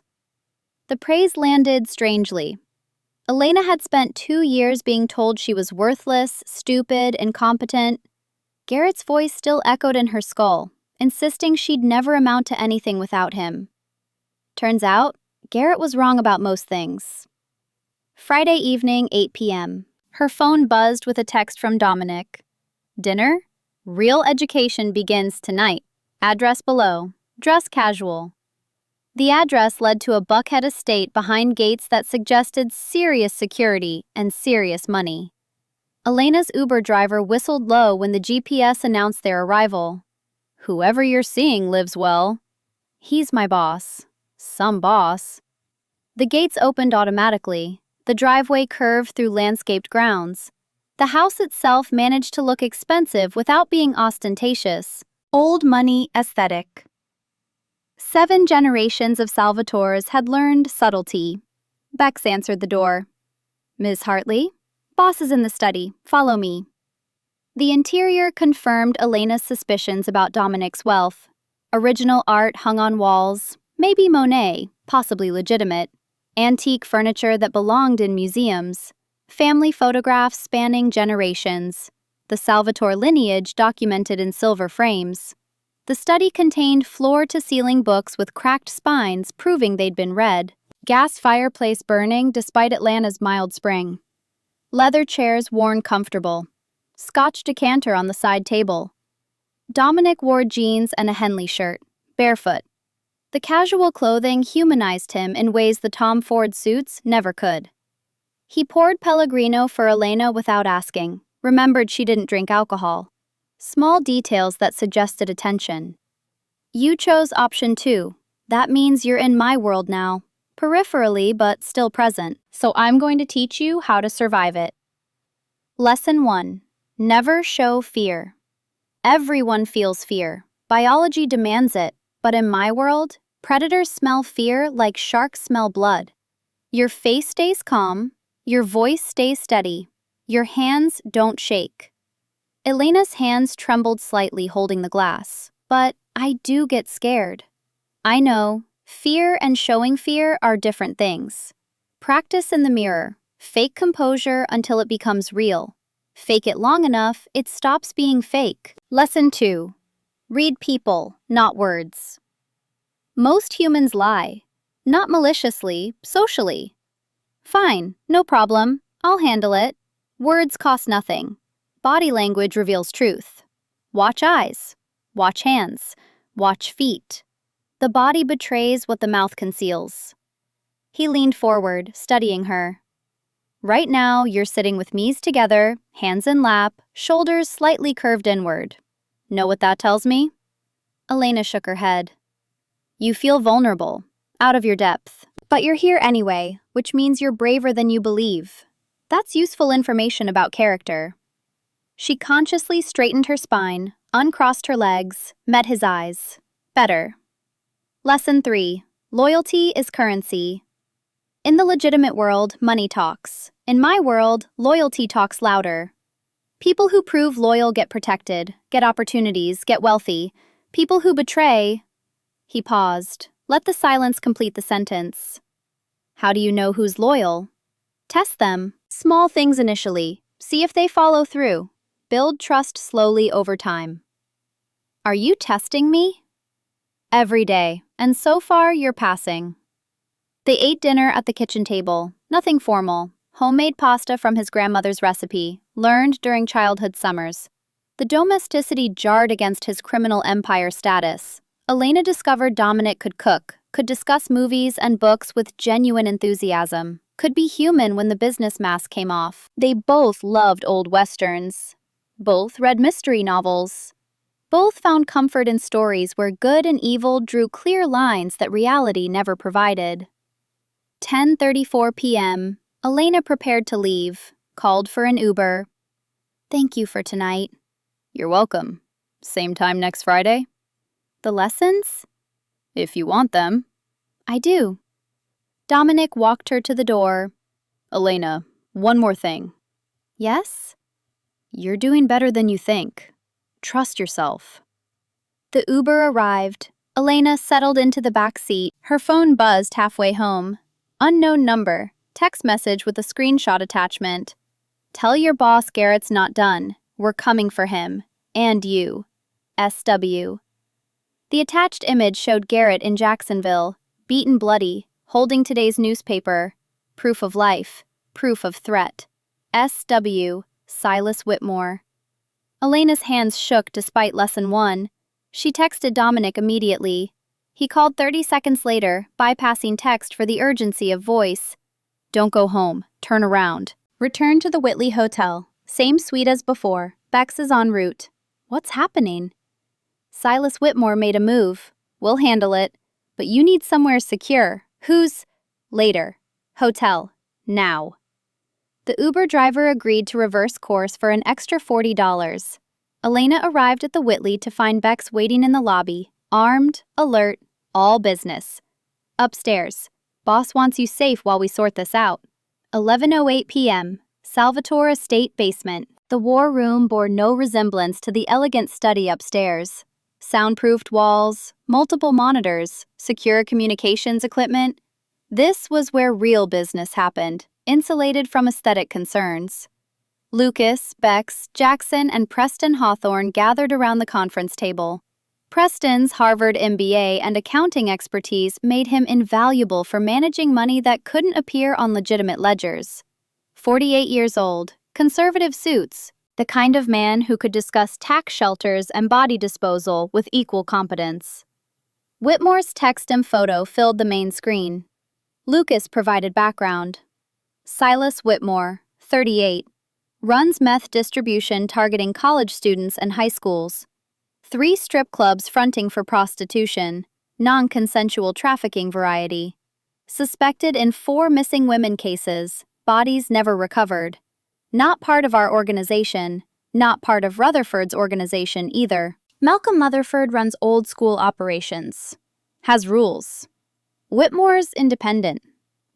The praise landed strangely. Elena had spent 2 years being told she was worthless, stupid, incompetent. Garrett's voice still echoed in her skull, insisting she'd never amount to anything without him. Turns out, Garrett was wrong about most things. Friday evening, 8 p.m. Her phone buzzed with a text from Dominic. Dinner? Real education begins tonight. Address below. Dress casual. The address led to a Buckhead estate behind gates that suggested serious security and serious money. Elena's Uber driver whistled low when the GPS announced their arrival. Whoever you're seeing lives well. He's my boss. Some boss. The gates opened automatically. The driveway curved through landscaped grounds. The house itself managed to look expensive without being ostentatious. Old money aesthetic. 7 generations of Salvatores had learned subtlety. Bex answered the door. Ms. Hartley? Boss is in the study. Follow me. The interior confirmed Elena's suspicions about Dominic's wealth. Original art hung on walls, maybe Monet, possibly legitimate. Antique furniture that belonged in museums. Family photographs spanning generations. The Salvatore lineage documented in silver frames. The study contained floor-to-ceiling books with cracked spines proving they'd been read. Gas fireplace burning despite Atlanta's mild spring. Leather chairs worn comfortable. Scotch decanter on the side table. Dominic wore jeans and a Henley shirt, barefoot. The casual clothing humanized him in ways the Tom Ford suits never could. He poured Pellegrino for Elena without asking, remembered she didn't drink alcohol. Small details that suggested attention. You chose option 2. That means you're in my world now. Peripherally, but still present. So I'm going to teach you how to survive it. Lesson 1. Never show fear. Everyone feels fear. Biology demands it. But in my world, predators smell fear like sharks smell blood. Your face stays calm. Your voice stays steady. Your hands don't shake. Elena's hands trembled slightly holding the glass. But I do get scared. I know. Fear and showing fear are different things. Practice in the mirror. Fake composure until it becomes real. Fake it long enough, it stops being fake. Lesson 2. Read people, not words. Most humans lie. Not maliciously, socially. Fine, no problem. I'll handle it. Words cost nothing. Body language reveals truth. Watch eyes. Watch hands. Watch feet. The body betrays what the mouth conceals. He leaned forward, studying her. Right now, you're sitting with knees together, hands in lap, shoulders slightly curved inward. Know what that tells me? Elena shook her head. You feel vulnerable, out of your depth. But you're here anyway, which means you're braver than you believe. That's useful information about character. She consciously straightened her spine, uncrossed her legs, met his eyes. Better. Lesson 3. Loyalty is currency. In the legitimate world, money talks. In my world, loyalty talks louder. People who prove loyal get protected, get opportunities, get wealthy. People who betray... He paused. Let the silence complete the sentence. How do you know who's loyal? Test them. Small things initially. See if they follow through. Build trust slowly over time. Are you testing me? Every day, and so far you're passing. They ate dinner at the kitchen table. Nothing formal. Homemade pasta from his grandmother's recipe, learned during childhood summers. The domesticity jarred against his criminal empire status. Elena discovered Dominic could cook, could discuss movies and books with genuine enthusiasm, could be human when the business mask came off. They both loved old westerns. Both read mystery novels. Both found comfort in stories where good and evil drew clear lines that reality never provided. 10:34 p.m. Elena prepared to leave, called for an Uber. Thank you for tonight. You're welcome. Same time next Friday? The lessons? If you want them. I do. Dominic walked her to the door. Elena, one more thing. Yes? You're doing better than you think. Trust yourself. The Uber arrived. Elena settled into the back seat. Her phone buzzed halfway home. Unknown number. Text message with a screenshot attachment. Tell your boss Garrett's not done. We're coming for him. And you. SW. The attached image showed Garrett in Jacksonville, beaten bloody, holding today's newspaper. Proof of life. proof of threat. S.W. Silas Whitmore. Elena's hands shook despite lesson 1. She texted Dominic immediately. He called 30 seconds later, bypassing text for the urgency of voice. Don't go home. Turn around. Return to the Whitley Hotel. Same suite as before. Bex is en route. What's happening? Silas Whitmore made a move. We'll handle it. But you need somewhere secure. Who's? Later. Hotel. Now. The Uber driver agreed to reverse course for an extra $40. Elena arrived at the Whitley to find Bex waiting in the lobby, armed, alert, all business. Upstairs. Boss wants you safe while we sort this out. 11:08 p.m. Salvatore Estate basement. The war room bore no resemblance to the elegant study upstairs. Soundproofed walls, multiple monitors, secure communications equipment. This was where real business happened, insulated from aesthetic concerns. Lucas, Bex, Jackson, and Preston Hawthorne gathered around the conference table. Preston's Harvard MBA and accounting expertise made him invaluable for managing money that couldn't appear on legitimate ledgers. 48 years old, conservative suits, the kind of man who could discuss tax shelters and body disposal with equal competence. Whitmore's text and photo filled the main screen. Lucas provided background. Silas Whitmore, 38, runs meth distribution targeting college students and high schools. 3 strip clubs fronting for prostitution, non-consensual trafficking variety. Suspected in 4 missing women cases, bodies never recovered. Not part of our organization, not part of Rutherford's organization either. Malcolm Rutherford runs old-school operations. Has rules. Whitmore's independent.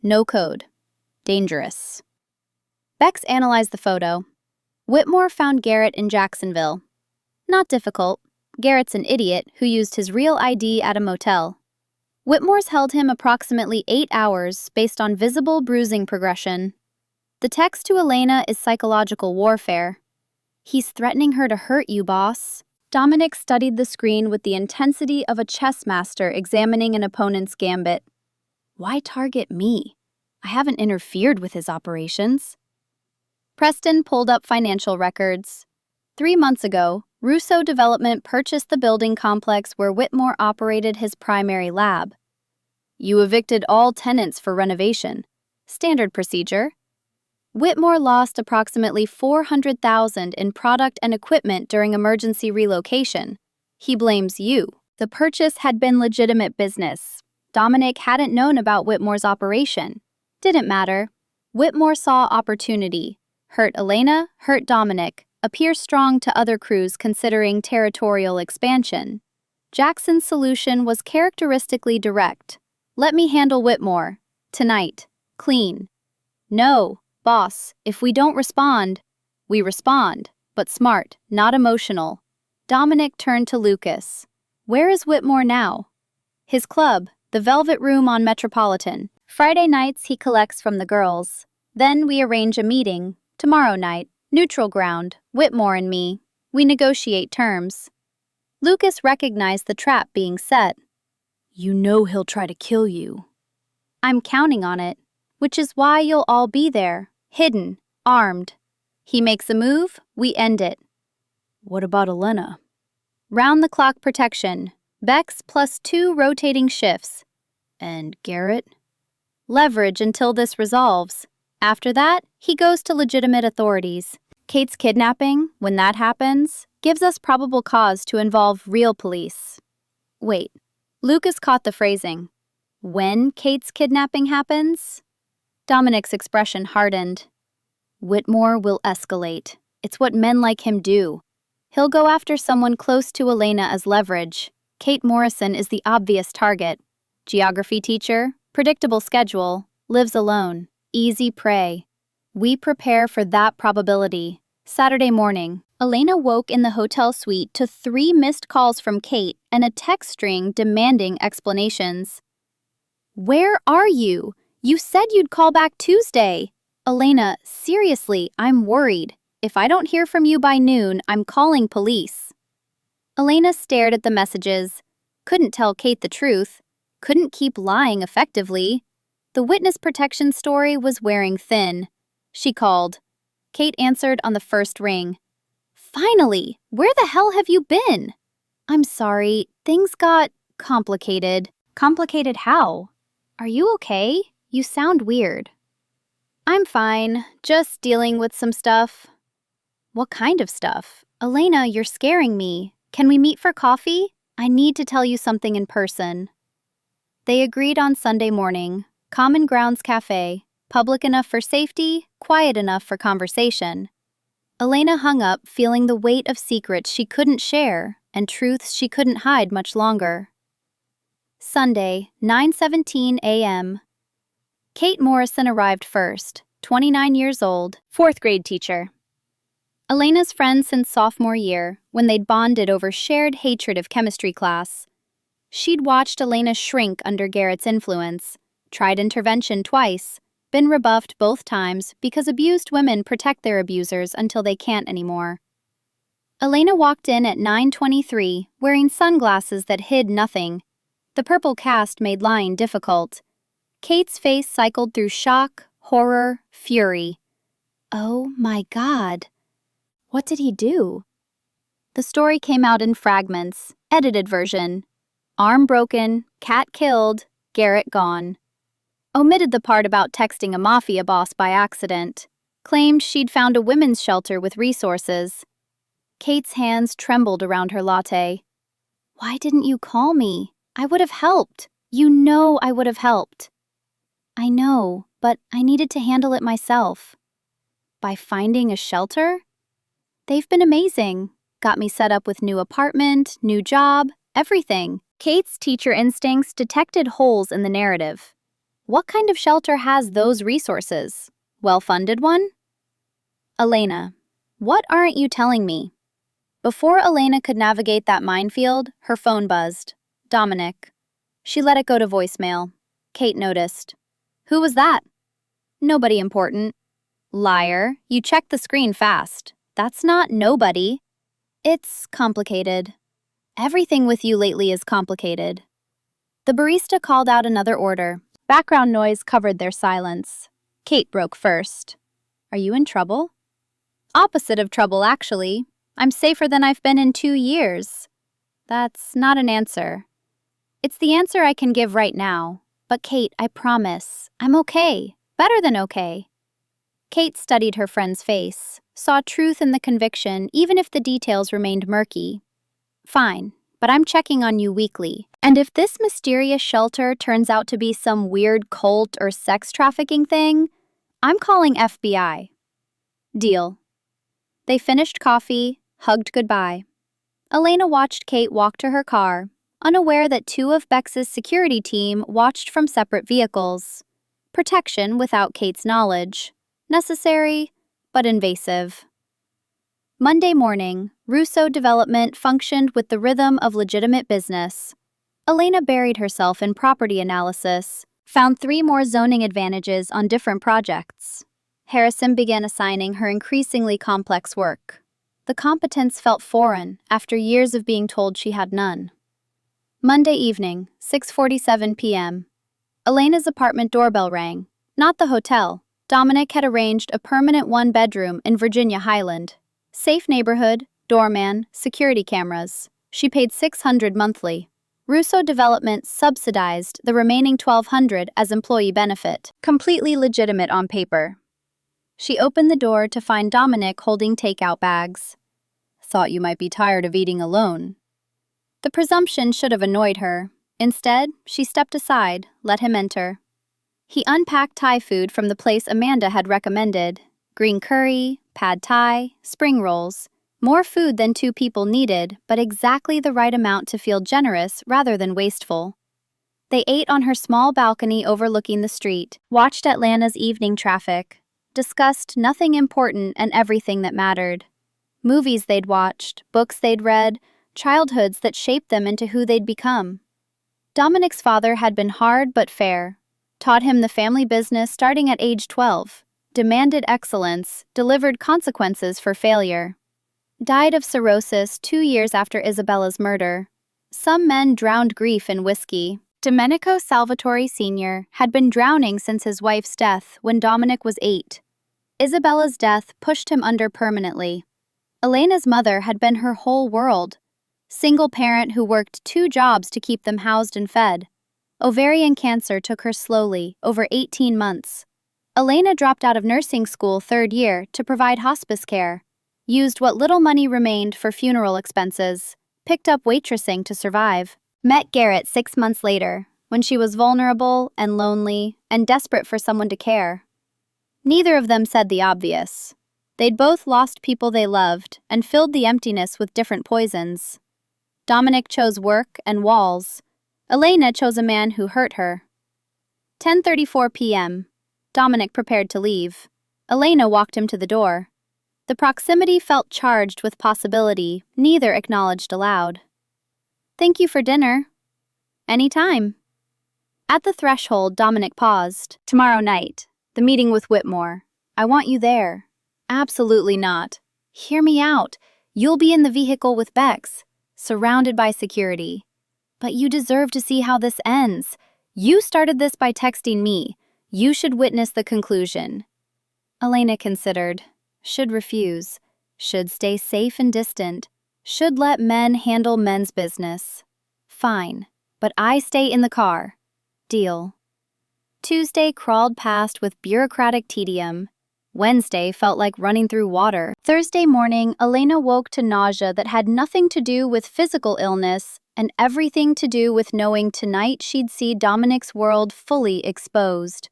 No code. Dangerous. Bex analyzed the photo. Whitmore found Garrett in Jacksonville. Not difficult. Garrett's an idiot who used his real ID at a motel. Whitmore's held him approximately 8 hours based on visible bruising progression. The text to Elena is psychological warfare. He's threatening her to hurt you, boss. Dominic studied the screen with the intensity of a chess master examining an opponent's gambit. Why target me? I haven't interfered with his operations. Preston pulled up financial records. 3 months ago, Russo Development purchased the building complex where Whitmore operated his primary lab. You evicted all tenants for renovation. Standard procedure. Whitmore lost approximately $400,000 in product and equipment during emergency relocation. He blames you. The purchase had been legitimate business. Dominic hadn't known about Whitmore's operation. Didn't matter. Whitmore saw opportunity. Hurt Elena, hurt Dominic. Appear strong to other crews considering territorial expansion. Jackson's solution was characteristically direct. Let me handle Whitmore. Tonight. Clean. No, boss, if we don't respond, we respond, but smart, not emotional. Dominic turned to Lucas. Where is Whitmore now? His club, the Velvet Room on Metropolitan. Friday nights he collects from the girls. Then we arrange a meeting. Tomorrow night, neutral ground, Whitmore and me. We negotiate terms. Lucas recognized the trap being set. You know he'll try to kill you. I'm counting on it, which is why you'll all be there, hidden, armed. He makes a move, we end it. What about Elena? Round-the-clock protection. Bex plus 2 rotating shifts. And Garrett? Leverage until this resolves. After that, he goes to legitimate authorities. Kate's kidnapping, when that happens, gives us probable cause to involve real police. Wait, Lucas caught the phrasing. When Kate's kidnapping happens? Dominic's expression hardened. Whitmore will escalate. It's what men like him do. He'll go after someone close to Elena as leverage. Kate Morrison is the obvious target. Geography teacher, predictable schedule, lives alone. Easy prey. We prepare for that probability. Saturday morning, Elena woke in the hotel suite to 3 missed calls from Kate and a text string demanding explanations. Where are you? You said you'd call back Tuesday. Elena, seriously, I'm worried. If I don't hear from you by noon, I'm calling police. Elena stared at the messages. Couldn't tell Kate the truth. Couldn't keep lying effectively. The witness protection story was wearing thin. she called. Kate answered on the first ring. Finally! Where the hell have you been? I'm sorry, things got complicated. Complicated how? Are you okay? You sound weird. I'm fine, just dealing with some stuff. What kind of stuff? Elena, you're scaring me. Can we meet for coffee? I need to tell you something in person. They agreed on Sunday morning. Common Grounds Cafe. Public enough for safety, quiet enough for conversation. Elena hung up, feeling the weight of secrets she couldn't share and truths she couldn't hide much longer. Sunday, 9:17 a.m. Kate Morrison arrived first, 29 years old, 4th grade teacher. Elena's friend since sophomore year, when they'd bonded over shared hatred of chemistry class. She'd watched Elena shrink under Garrett's influence, tried intervention twice, been rebuffed both times because abused women protect their abusers until they can't anymore. Elena walked in at 9:23, wearing sunglasses that hid nothing. The purple cast made lying difficult. Kate's face cycled through shock, horror, fury. Oh my God. What did he do? The story came out in fragments, edited version. Arm broken, cat killed, Garrett gone. Omitted the part about texting a Mafia boss by accident. Claimed she'd found a women's shelter with resources. Kate's hands trembled around her latte. Why didn't you call me? I would have helped. You know I would have helped. I know, but I needed to handle it myself. By finding a shelter? They've been amazing. Got me set up with new apartment, new job, everything. Kate's teacher instincts detected holes in the narrative. What kind of shelter has those resources? Well-funded one? Elena, what aren't you telling me? Before Elena could navigate that minefield, her phone buzzed. Dominic. She let it go to voicemail. Kate noticed. Who was that? Nobody important. Liar, you checked the screen fast. That's not nobody. It's complicated. Everything with you lately is complicated. The barista called out another order. Background noise covered their silence. Kate broke first. Are you in trouble? Opposite of trouble, actually. I'm safer than I've been in 2 years. That's not an answer. It's the answer I can give right now. But Kate, I promise, I'm okay. Better than okay. Kate studied her friend's face, saw truth in the conviction even if the details remained murky. Fine, but I'm checking on you weekly. And if this mysterious shelter turns out to be some weird cult or sex trafficking thing, I'm calling FBI. Deal. They finished coffee, hugged goodbye. Elena watched Kate walk to her car, unaware that 2 of Bex's security team watched from separate vehicles. Protection without Kate's knowledge. Necessary, but invasive. Monday morning, Russo Development functioned with the rhythm of legitimate business. Elena buried herself in property analysis, found 3 more zoning advantages on different projects. Harrison began assigning her increasingly complex work. The competence felt foreign after years of being told she had none. Monday evening, 6:47 p.m. Elena's apartment doorbell rang. Not the hotel. Dominic had arranged a permanent 1-bedroom in Virginia Highland. Safe neighborhood, doorman, security cameras. She paid $600 monthly. Russo Development subsidized the remaining $1,200 as employee benefit. Completely legitimate on paper. She opened the door to find Dominic holding takeout bags. Thought you might be tired of eating alone. The presumption should have annoyed her. Instead, she stepped aside, let him enter. He unpacked Thai food from the place Amanda had recommended. Green curry, pad Thai, spring rolls. More food than 2 people needed, but exactly the right amount to feel generous rather than wasteful. They ate on her small balcony overlooking the street, watched Atlanta's evening traffic, discussed nothing important and everything that mattered. Movies they'd watched, books they'd read, childhoods that shaped them into who they'd become. Dominic's father had been hard but fair. Taught him the family business starting at age 12, demanded excellence, delivered consequences for failure. Died of cirrhosis 2 years after Isabella's murder. Some men drowned grief in whiskey. Domenico Salvatore Sr. had been drowning since his wife's death when Dominic was 8. Isabella's death pushed him under permanently. Elena's mother had been her whole world. Single parent who worked 2 jobs to keep them housed and fed. Ovarian cancer took her slowly, over 18 months. Elena dropped out of nursing school 3rd year to provide hospice care, used what little money remained for funeral expenses, picked up waitressing to survive. Met Garrett 6 months later, when she was vulnerable and lonely and desperate for someone to care. Neither of them said the obvious. They'd both lost people they loved and filled the emptiness with different poisons. Dominic chose work and walls. Elena chose a man who hurt her. 10:34 p.m. Dominic prepared to leave. Elena walked him to the door. The proximity felt charged with possibility, neither acknowledged aloud. "Thank you for dinner." "Anytime." At the threshold, Dominic paused. "Tomorrow night, the meeting with Whitmore. I want you there." "Absolutely not. Hear me out. You'll be in the vehicle with Bex, surrounded by security. But you deserve to see how this ends. You started this by texting me. You should witness the conclusion." Elena considered. Should refuse. Should stay safe and distant. Should let men handle men's business. Fine. But I stay in the car. Deal. Tuesday crawled past with bureaucratic tedium. Wednesday felt like running through water. Thursday morning, Elena woke to nausea that had nothing to do with physical illness and everything to do with knowing tonight she'd see Dominic's world fully exposed.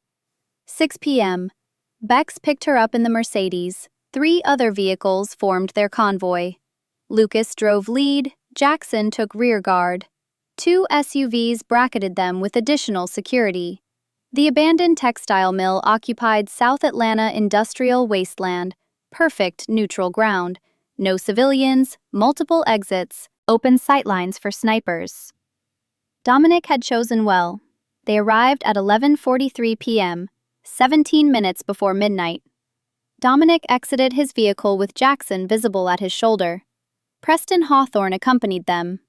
6 p.m. Bex picked her up in the Mercedes. 3 other vehicles formed their convoy. Lucas drove lead, Jackson took rear guard. 2 SUVs bracketed them with additional security. The abandoned textile mill occupied South Atlanta industrial wasteland, perfect neutral ground, no civilians, multiple exits, open sightlines for snipers. Dominic had chosen well. They arrived at 11:43 p.m., 17 minutes before midnight. Dominic exited his vehicle with Jackson visible at his shoulder. Preston Hawthorne accompanied them.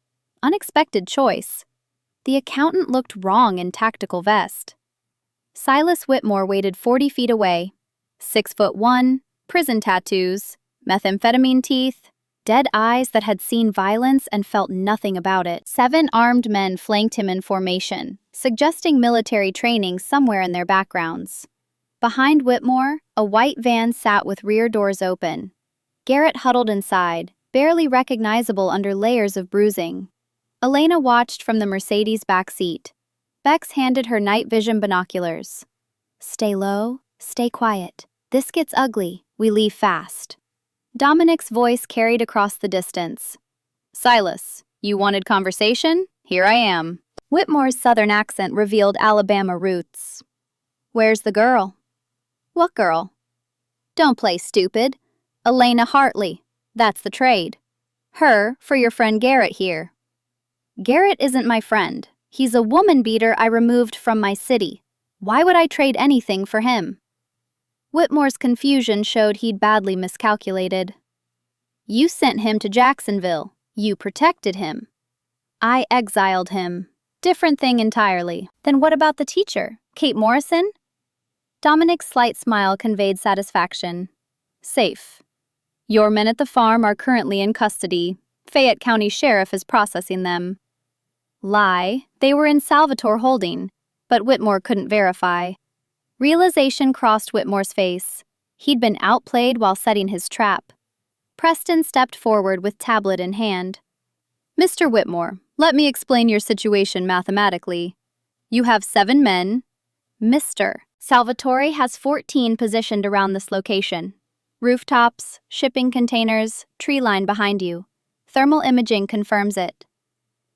Unexpected choice. The accountant looked wrong in tactical vest. Silas Whitmore waited 40 feet away. 6'1", prison tattoos, methamphetamine teeth, dead eyes that had seen violence and felt nothing about it. 7 armed men flanked him in formation, suggesting military training somewhere in their backgrounds. Behind Whitmore, a white van sat with rear doors open. Garrett huddled inside, barely recognizable under layers of bruising. Elena watched from the Mercedes back seat. Bex handed her night vision binoculars. "Stay low, stay quiet. This gets ugly. We leave fast." Dominic's voice carried across the distance. "Silas, you wanted conversation? Here I am." Whitmore's southern accent revealed Alabama roots. "Where's the girl?" "What girl?" "Don't play stupid. Elena Hartley. That's the trade. Her for your friend Garrett here." "Garrett isn't my friend. He's a woman beater I removed from my city. Why would I trade anything for him?" Whitmore's confusion showed he'd badly miscalculated. "You sent him to Jacksonville. You protected him." "I exiled him. Different thing entirely." "Then what about the teacher, Kate Morrison?" Dominic's slight smile conveyed satisfaction. "Safe. Your men at the farm are currently in custody. Fayette County Sheriff is processing them." Lie, they were in Salvatore holding, but Whitmore couldn't verify. Realization crossed Whitmore's face. He'd been outplayed while setting his trap. Preston stepped forward with tablet in hand. "Mr. Whitmore, let me explain your situation mathematically. You have 7 men. Mr. Salvatore has 14 positioned around this location. Rooftops, shipping containers, tree line behind you. Thermal imaging confirms it."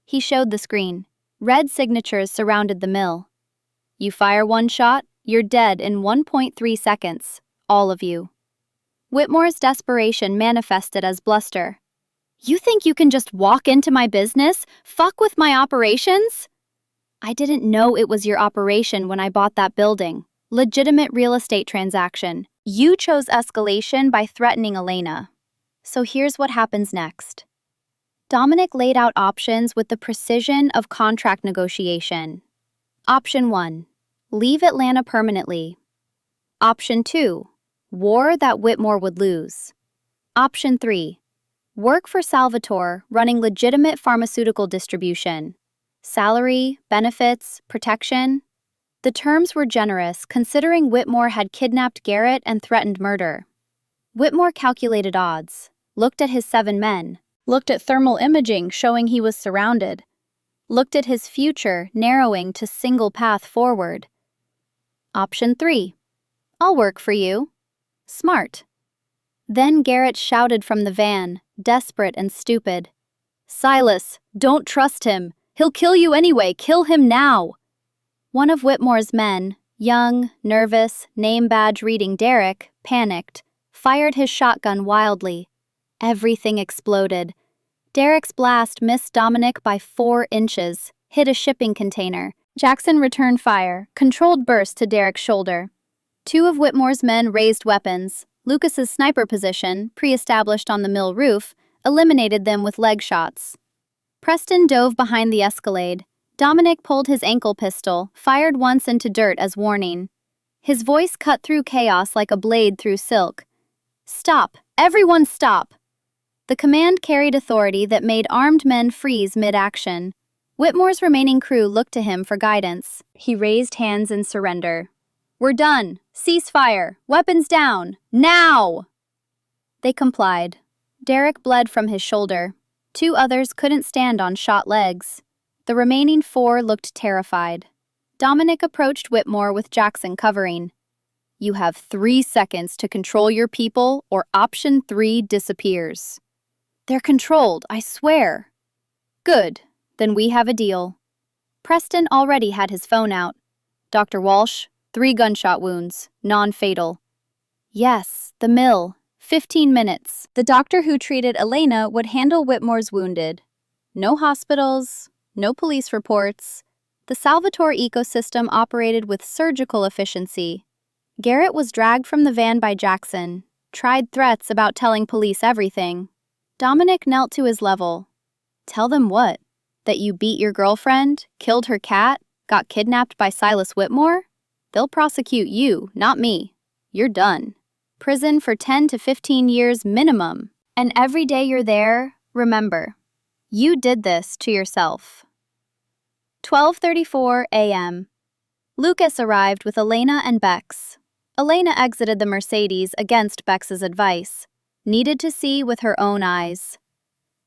He showed the screen. Red signatures surrounded the mill. "You fire 1 shot, you're dead in 1.3 seconds. All of you." Whitmore's desperation manifested as bluster. "You think you can just walk into my business? Fuck with my operations?" "I didn't know it was your operation when I bought that building. Legitimate real estate transaction. You chose escalation by threatening Elena. So here's what happens next." Dominic laid out options with the precision of contract negotiation. Option 1. Leave Atlanta permanently. Option 2. War that Whitmore would lose. Option 3. Work for Salvatore, running legitimate pharmaceutical distribution. Salary, benefits, protection. The terms were generous, considering Whitmore had kidnapped Garrett and threatened murder. Whitmore calculated odds, looked at his 7 men, looked at thermal imaging showing he was surrounded, looked at his future narrowing to single path forward. Option 3. I'll work for you. Smart. Then Garrett shouted from the van, desperate and stupid. Silas, don't trust him. He'll kill you anyway. Kill him now. One of Whitmore's men, young, nervous, name badge reading Derek, panicked, fired his shotgun wildly. Everything exploded. Derek's blast missed Dominic by 4 inches, hit a shipping container. Jackson returned fire, controlled burst to Derek's shoulder. 2 of Whitmore's men raised weapons. Lucas's sniper position, pre-established on the mill roof, eliminated them with leg shots. Preston dove behind the Escalade. Dominic pulled his ankle pistol, fired once into dirt as warning. His voice cut through chaos like a blade through silk. Stop! Everyone stop! The command carried authority that made armed men freeze mid-action. Whitmore's remaining crew looked to him for guidance. He raised hands in surrender. We're done! Cease fire! Weapons down! Now! They complied. Derek bled from his shoulder. 2 others couldn't stand on shot legs. The remaining 4 looked terrified. Dominic approached Whitmore with Jackson covering. You have 3 seconds to control your people, or option 3 disappears. They're controlled, I swear. Good, then we have a deal. Preston already had his phone out. Dr. Walsh, 3 gunshot wounds, non-fatal. Yes, the mill. 15 minutes. The doctor who treated Elena would handle Whitmore's wounded. No hospitals, no police reports. The Salvatore ecosystem operated with surgical efficiency. Garrett was dragged from the van by Jackson, tried threats about telling police everything. Dominic knelt to his level. Tell them what? That you beat your girlfriend, killed her cat, got kidnapped by Silas Whitmore? They'll prosecute you, not me. You're done. Prison for 10 to 15 years minimum. And every day you're there, remember, you did this to yourself. 12:34 a.m. Lucas arrived with Elena and Bex. Elena exited the Mercedes against Bex's advice. Needed to see with her own eyes.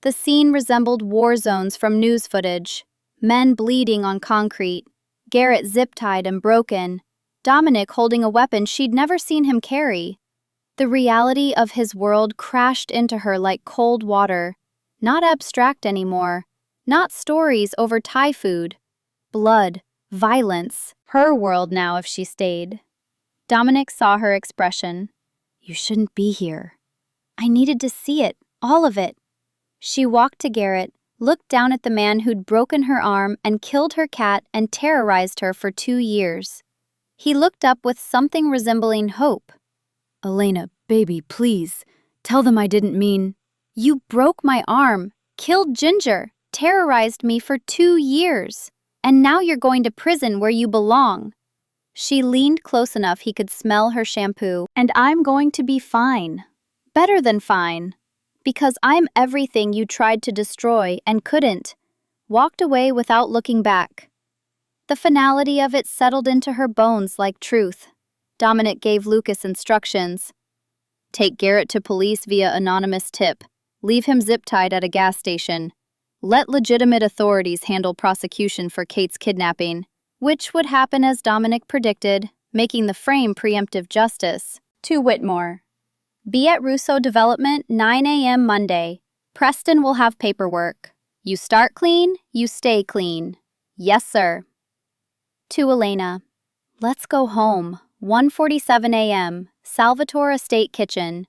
The scene resembled war zones from news footage. Men bleeding on concrete. Garrett zip-tied and broken. Dominic holding a weapon she'd never seen him carry. The reality of his world crashed into her like cold water. Not abstract anymore. Not stories over Thai food. Blood. Violence. Her world now if she stayed. Dominic saw her expression. You shouldn't be here. I needed to see it. All of it. She walked to Garrett, looked down at the man who'd broken her arm and killed her cat and terrorized her for 2 years. He looked up with something resembling hope. Elena, baby, please. Tell them I didn't mean. You broke my arm, killed Ginger, terrorized me for 2 years, and now you're going to prison where you belong. She leaned close enough he could smell her shampoo. And I'm going to be fine. Better than fine. Because I'm everything you tried to destroy and couldn't. Walked away without looking back. The finality of it settled into her bones like truth. Dominic gave Lucas instructions. Take Garrett to police via anonymous tip. Leave him zip-tied at a gas station. Let legitimate authorities handle prosecution for Kate's kidnapping, which would happen as Dominic predicted, making the frame preemptive justice. To Whitmore. Be at Russo Development 9 a.m. Monday. Preston will have paperwork. You start clean, you stay clean. Yes, sir. To Elena. Let's go home. 1:47 a.m. Salvatore Estate Kitchen.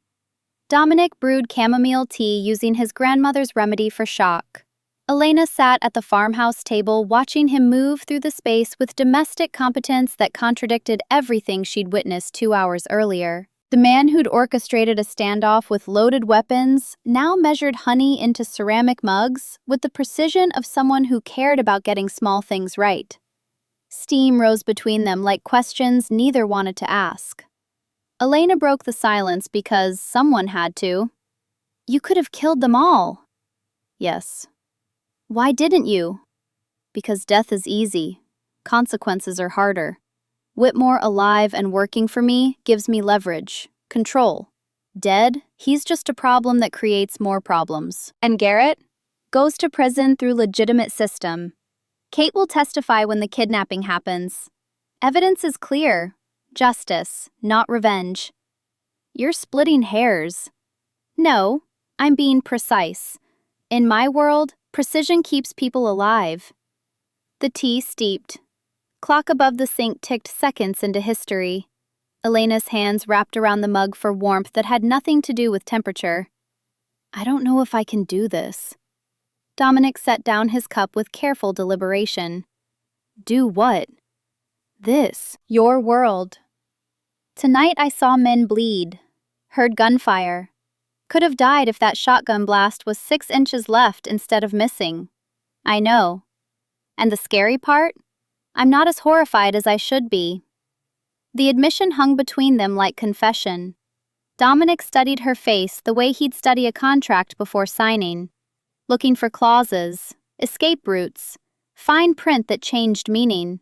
Dominic brewed chamomile tea using his grandmother's remedy for shock. Elena sat at the farmhouse table watching him move through the space with domestic competence that contradicted everything she'd witnessed 2 hours earlier. The man who'd orchestrated a standoff with loaded weapons now measured honey into ceramic mugs with the precision of someone who cared about getting small things right. Steam rose between them like questions neither wanted to ask. Elena broke the silence because someone had to. You could have killed them all. Yes. Why didn't you? Because death is easy. Consequences are harder. Whitmore alive and working for me gives me leverage, control. Dead, he's just a problem that creates more problems. And Garrett? Goes to prison through legitimate system. Kate will testify when the kidnapping happens. Evidence is clear. Justice, not revenge. You're splitting hairs. No, I'm being precise. In my world, precision keeps people alive. The tea steeped. Clock above the sink ticked seconds into history. Elena's hands wrapped around the mug for warmth that had nothing to do with temperature. I don't know if I can do this. Dominic set down his cup with careful deliberation. Do what? This, your world. Tonight I saw men bleed, heard gunfire. Could have died if that shotgun blast was 6 inches left instead of missing. I know. And the scary part? I'm not as horrified as I should be. The admission hung between them like confession. Dominic studied her face the way he'd study a contract before signing, looking for clauses, escape routes, fine print that changed meaning.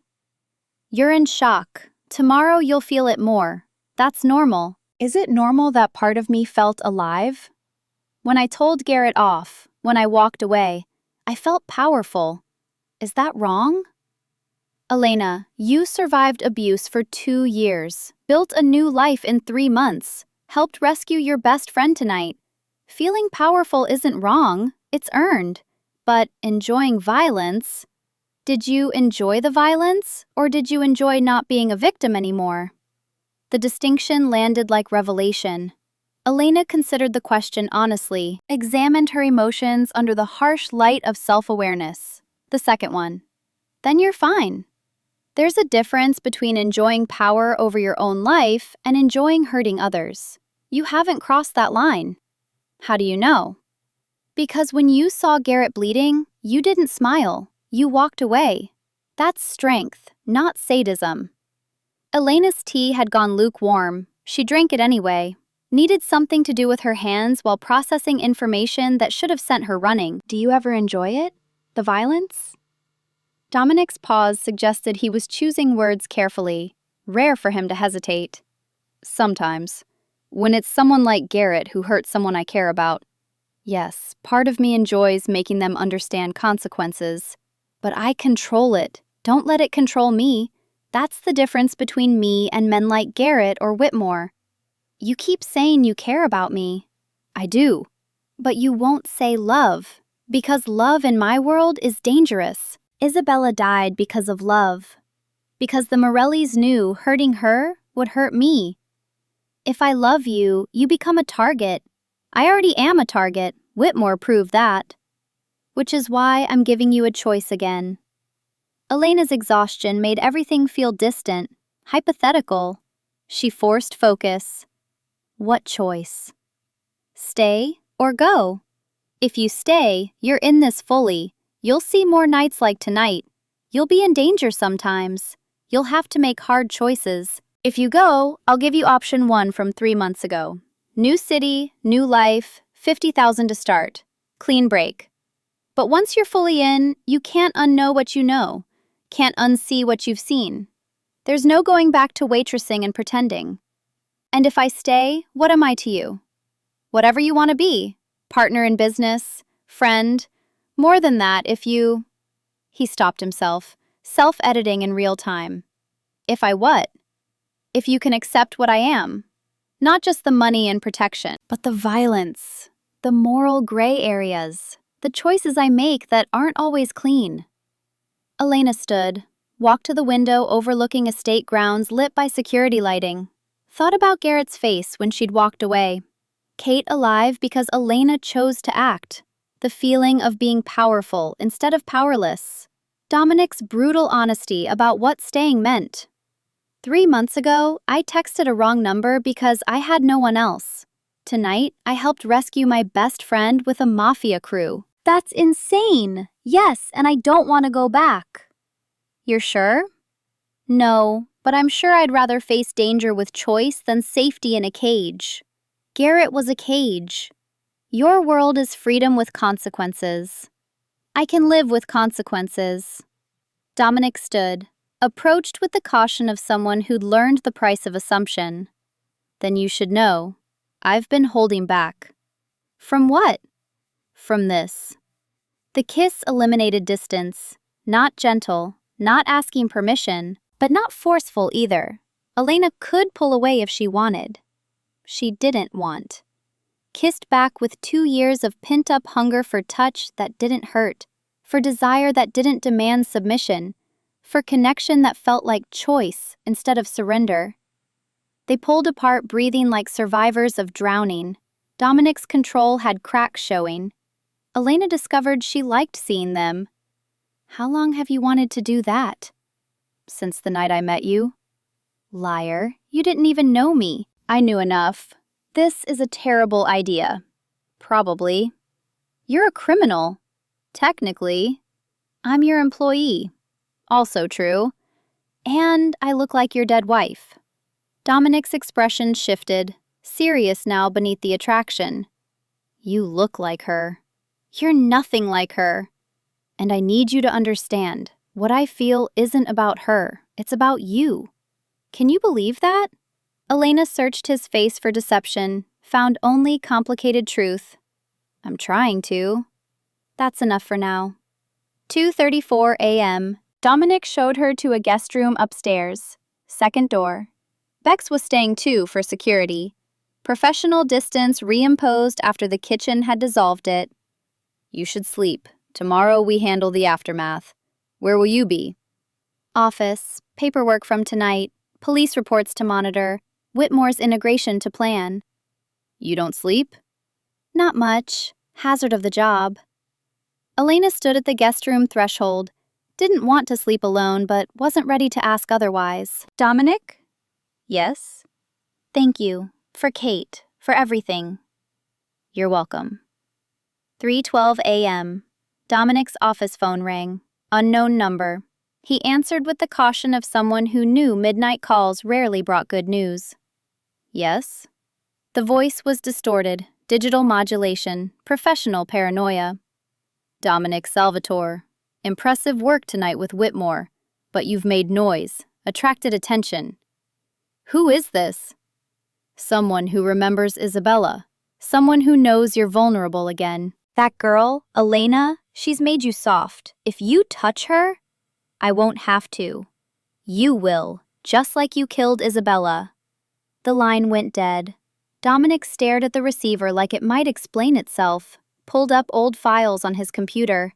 You're in shock. Tomorrow you'll feel it more. That's normal. Is it normal that part of me felt alive? When I told Garrett off, when I walked away, I felt powerful. Is that wrong? Elena, you survived abuse for 2 years, built a new life in 3 months, helped rescue your best friend tonight. Feeling powerful isn't wrong, it's earned. But enjoying violence... Did you enjoy the violence, or did you enjoy not being a victim anymore? The distinction landed like revelation. Elena considered the question honestly, examined her emotions under the harsh light of self-awareness. The second one. Then you're fine. There's a difference between enjoying power over your own life and enjoying hurting others. You haven't crossed that line. How do you know? Because when you saw Garrett bleeding, you didn't smile. You walked away. That's strength, not sadism. Elena's tea had gone lukewarm. She drank it anyway. Needed something to do with her hands while processing information that should have sent her running. Do you ever enjoy it? The violence? Dominic's pause suggested he was choosing words carefully. Rare for him to hesitate. Sometimes. When it's someone like Garrett who hurts someone I care about. Yes, part of me enjoys making them understand consequences. But I control it. Don't let it control me. That's the difference between me and men like Garrett or Whitmore. You keep saying you care about me. I do. But you won't say love. Because love in my world is dangerous. Isabella died because of love. Because the Morellis knew hurting her would hurt me. If I love you, you become a target. I already am a target. Whitmore proved that. Which is why I'm giving you a choice again. Elena's exhaustion made everything feel distant, hypothetical. She forced focus. What choice? Stay or go? If you stay, you're in this fully. You'll see more nights like tonight. You'll be in danger sometimes. You'll have to make hard choices. If you go, I'll give you option 1 from 3 months ago. New city, new life, $50,000 to start. Clean break. But once you're fully in, you can't unknow what you know. Can't unsee what you've seen. There's no going back to waitressing and pretending. And if I stay, what am I to you? Whatever you want to be. Partner in business, friend. More than that if you... He stopped himself, self-editing in real time. If I what? If you can accept what I am. Not just the money and protection, but the violence, the moral gray areas, the choices I make that aren't always clean. Elena stood, walked to the window overlooking estate grounds lit by security lighting. Thought about Garrett's face when she'd walked away. Kate alive because Elena chose to act. The feeling of being powerful instead of powerless. Dominic's brutal honesty about what staying meant. 3 months ago, I texted a wrong number because I had no one else. Tonight, I helped rescue my best friend with a Mafia crew. That's insane! Yes, and I don't want to go back. You're sure? No, but I'm sure I'd rather face danger with choice than safety in a cage. Garrett was a cage. Your world is freedom with consequences. I can live with consequences. Dominic stood, approached with the caution of someone who'd learned the price of assumption. Then you should know, I've been holding back. From what? From this. The kiss eliminated distance, not gentle, not asking permission, but not forceful either. Elena could pull away if she wanted. She didn't want. Kissed back with 2 years of pent-up hunger for touch that didn't hurt, for desire that didn't demand submission, for connection that felt like choice instead of surrender. They pulled apart, breathing like survivors of drowning. Dominic's control had cracks showing. Elena discovered she liked seeing them. How long have you wanted to do that? Since the night I met you. Liar, you didn't even know me. I knew enough. This is a terrible idea. Probably. You're a criminal. Technically. I'm your employee. Also true. And I look like your dead wife. Dominic's expression shifted, serious now beneath the attraction. You look like her. You're nothing like her. And I need you to understand, what I feel isn't about her, it's about you. Can you believe that? Elena searched his face for deception, found only complicated truth. I'm trying to. That's enough for now. 2:34 a.m. Dominic showed her to a guest room upstairs. Second door. Bex was staying too for security. Professional distance reimposed after the kitchen had dissolved it. You should sleep. Tomorrow we handle the aftermath. Where will you be? Office, paperwork from tonight, police reports to monitor, Whitmore's integration to plan. You don't sleep? Not much. Hazard of the job. Elena stood at the guest room threshold. Didn't want to sleep alone, but wasn't ready to ask otherwise. Dominic? Yes? Thank you. For Kate. For everything. You're welcome. 3:12 a.m. Dominic's office phone rang. Unknown number. He answered with the caution of someone who knew midnight calls rarely brought good news. Yes? The voice was distorted, digital modulation, professional paranoia. Dominic Salvatore. Impressive work tonight with Whitmore, but you've made noise, attracted attention. Who is this? Someone who remembers Isabella. Someone who knows you're vulnerable again. That girl, Elena, she's made you soft. If you touch her, I won't have to. You will, just like you killed Isabella. The line went dead. Dominic stared at the receiver like it might explain itself, pulled up old files on his computer.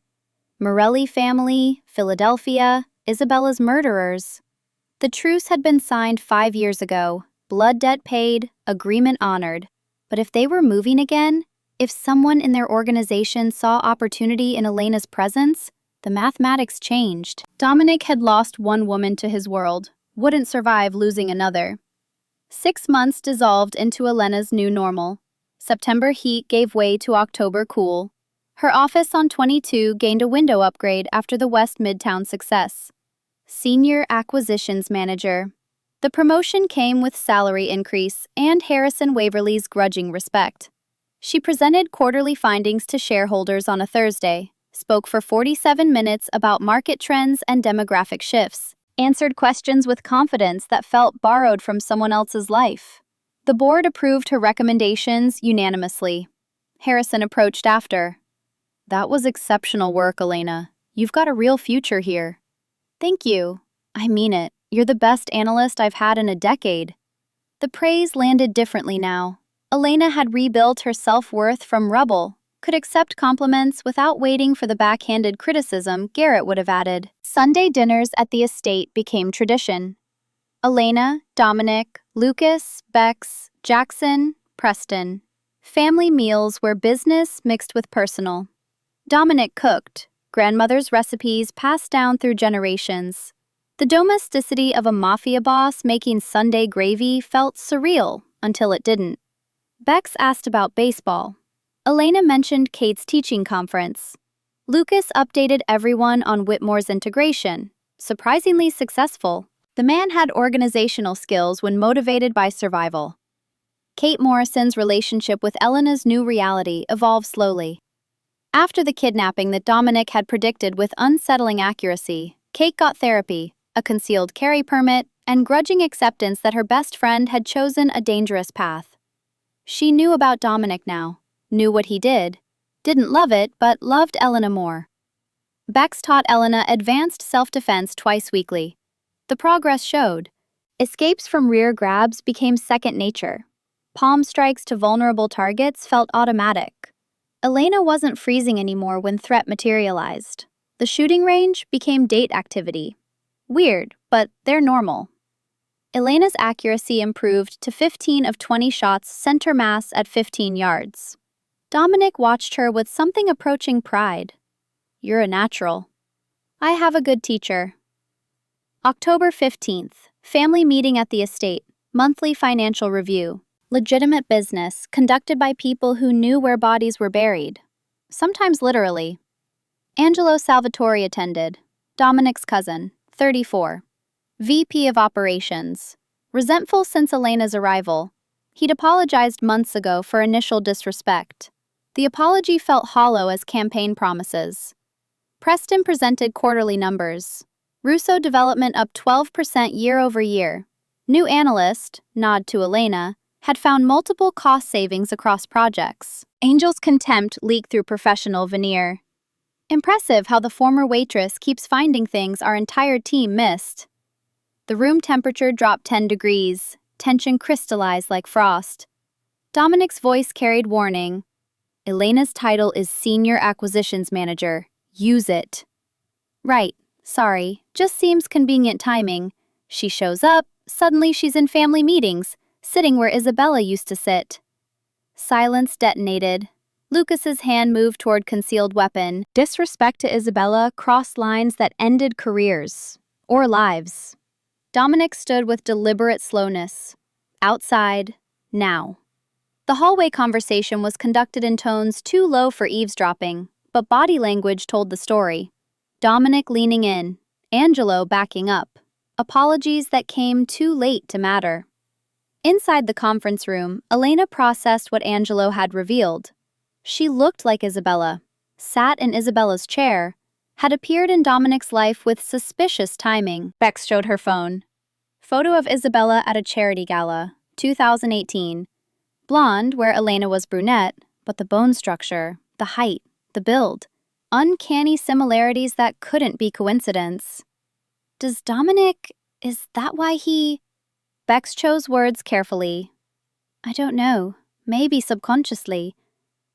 Morelli family, Philadelphia, Isabella's murderers. The truce had been signed 5 years ago, blood debt paid, agreement honored. But if they were moving again, if someone in their organization saw opportunity in Elena's presence, the mathematics changed. Dominic had lost one woman to his world, wouldn't survive losing another. 6 months dissolved into Elena's new normal. September heat gave way to October cool. Her office on 22 gained a window upgrade after the West Midtown success. Senior Acquisitions Manager. The promotion came with salary increase and Harrison Waverly's grudging respect. She presented quarterly findings to shareholders on a Thursday, spoke for 47 minutes about market trends and demographic shifts, answered questions with confidence that felt borrowed from someone else's life. The board approved her recommendations unanimously. Harrison approached after. That was exceptional work, Elena. You've got a real future here. Thank you. I mean it. You're the best analyst I've had in a decade. The praise landed differently now. Elena had rebuilt her self-worth from rubble, could accept compliments without waiting for the backhanded criticism Garrett would have added. Sunday dinners at the estate became tradition. Elena, Dominic, Lucas, Bex, Jackson, Preston. Family meals where business mixed with personal. Dominic cooked, grandmother's recipes passed down through generations. The domesticity of a mafia boss making Sunday gravy felt surreal until it didn't. Bex asked about baseball. Elena mentioned Kate's teaching conference. Lucas updated everyone on Whitmore's integration, surprisingly successful. The man had organizational skills when motivated by survival. Kate Morrison's relationship with Elena's new reality evolved slowly. After the kidnapping that Dominic had predicted with unsettling accuracy, Kate got therapy, a concealed carry permit, and grudging acceptance that her best friend had chosen a dangerous path. She knew about Dominic now, knew what he did, didn't love it, but loved Elena more. Bex taught Elena advanced self-defense twice weekly. The progress showed. Escapes from rear grabs became second nature. Palm strikes to vulnerable targets felt automatic. Elena wasn't freezing anymore when threat materialized. The shooting range became date activity. Weird, but they're normal. Elena's accuracy improved to 15 of 20 shots center mass at 15 yards. Dominic watched her with something approaching pride. You're a natural. I have a good teacher. October 15th, family meeting at the estate, monthly financial review. Legitimate business conducted by people who knew where bodies were buried. Sometimes literally. Angelo Salvatore attended, Dominic's cousin, 34. VP of Operations. Resentful since Elena's arrival. He'd apologized months ago for initial disrespect. The apology felt hollow as campaign promises. Preston presented quarterly numbers. Russo development up 12% year over year. New analyst, nod to Elena, had found multiple cost savings across projects. Angel's contempt leaked through professional veneer. Impressive how the former waitress keeps finding things our entire team missed. The room temperature dropped 10 degrees, tension crystallized like frost. Dominic's voice carried warning. Elena's title is Senior Acquisitions Manager. Use it. Right, sorry, just seems convenient timing. She shows up, suddenly she's in family meetings, sitting where Isabella used to sit. Silence detonated. Lucas's hand moved toward concealed weapon. Disrespect to Isabella crossed lines that ended careers. Or lives. Dominic stood with deliberate slowness. Outside. Now. The hallway conversation was conducted in tones too low for eavesdropping, but body language told the story. Dominic leaning in. Angelo backing up. Apologies that came too late to matter. Inside the conference room, Elena processed what Angelo had revealed. She looked like Isabella, sat in Isabella's chair, had appeared in Dominic's life with suspicious timing. Bex showed her phone. Photo of Isabella at a charity gala, 2018. Blonde, where Elena was brunette, but the bone structure, the height, the build. Uncanny similarities that couldn't be coincidence. Does Dominic... is that why he... Bex chose words carefully. I don't know, maybe subconsciously,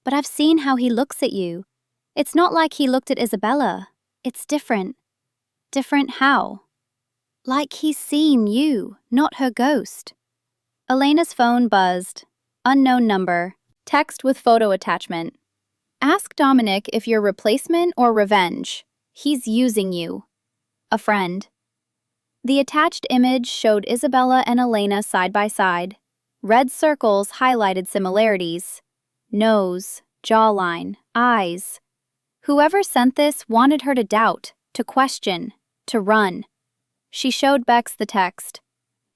but I've seen how he looks at you. It's not like he looked at Isabella. It's different. Different how? Like he's seen you, not her ghost. Elena's phone buzzed. Unknown number. Text with photo attachment. Ask Dominic if you're replacement or revenge. He's using you. A friend. The attached image showed Isabella and Elena side by side. Red circles highlighted similarities. Nose, jawline, eyes. Whoever sent this wanted her to doubt, to question, to run. She showed Bex the text.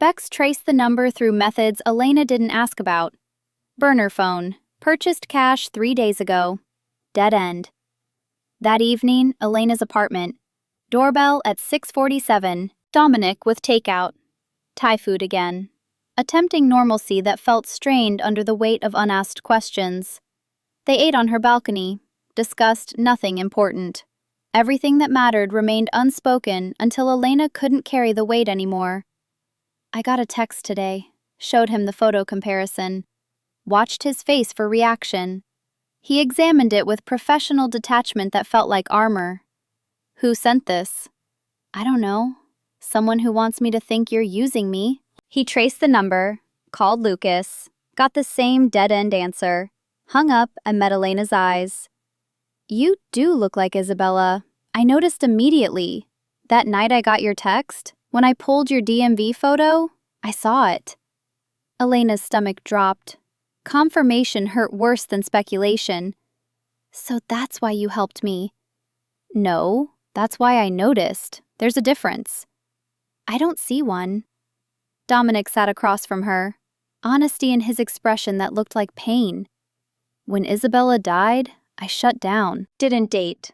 Bex traced the number through methods Elena didn't ask about. Burner phone. Purchased cash 3 days ago. Dead end. That evening, Elena's apartment. Doorbell at 6:47. Dominic with takeout. Thai food again. Attempting normalcy that felt strained under the weight of unasked questions. They ate on her balcony, discussed nothing important. Everything that mattered remained unspoken until Elena couldn't carry the weight anymore. I got a text today, showed him the photo comparison. Watched his face for reaction. He examined it with professional detachment that felt like armor. Who sent this? I don't know. Someone who wants me to think you're using me. He traced the number, called Lucas, got the same dead-end answer, hung up and met Elena's eyes. You do look like Isabella. I noticed immediately. That night I got your text, when I pulled your DMV photo, I saw it. Elena's stomach dropped. Confirmation hurt worse than speculation. So that's why you helped me. No, that's why I noticed. There's a difference. I don't see one. Dominic sat across from her, honesty in his expression that looked like pain. When Isabella died, I shut down. Didn't date.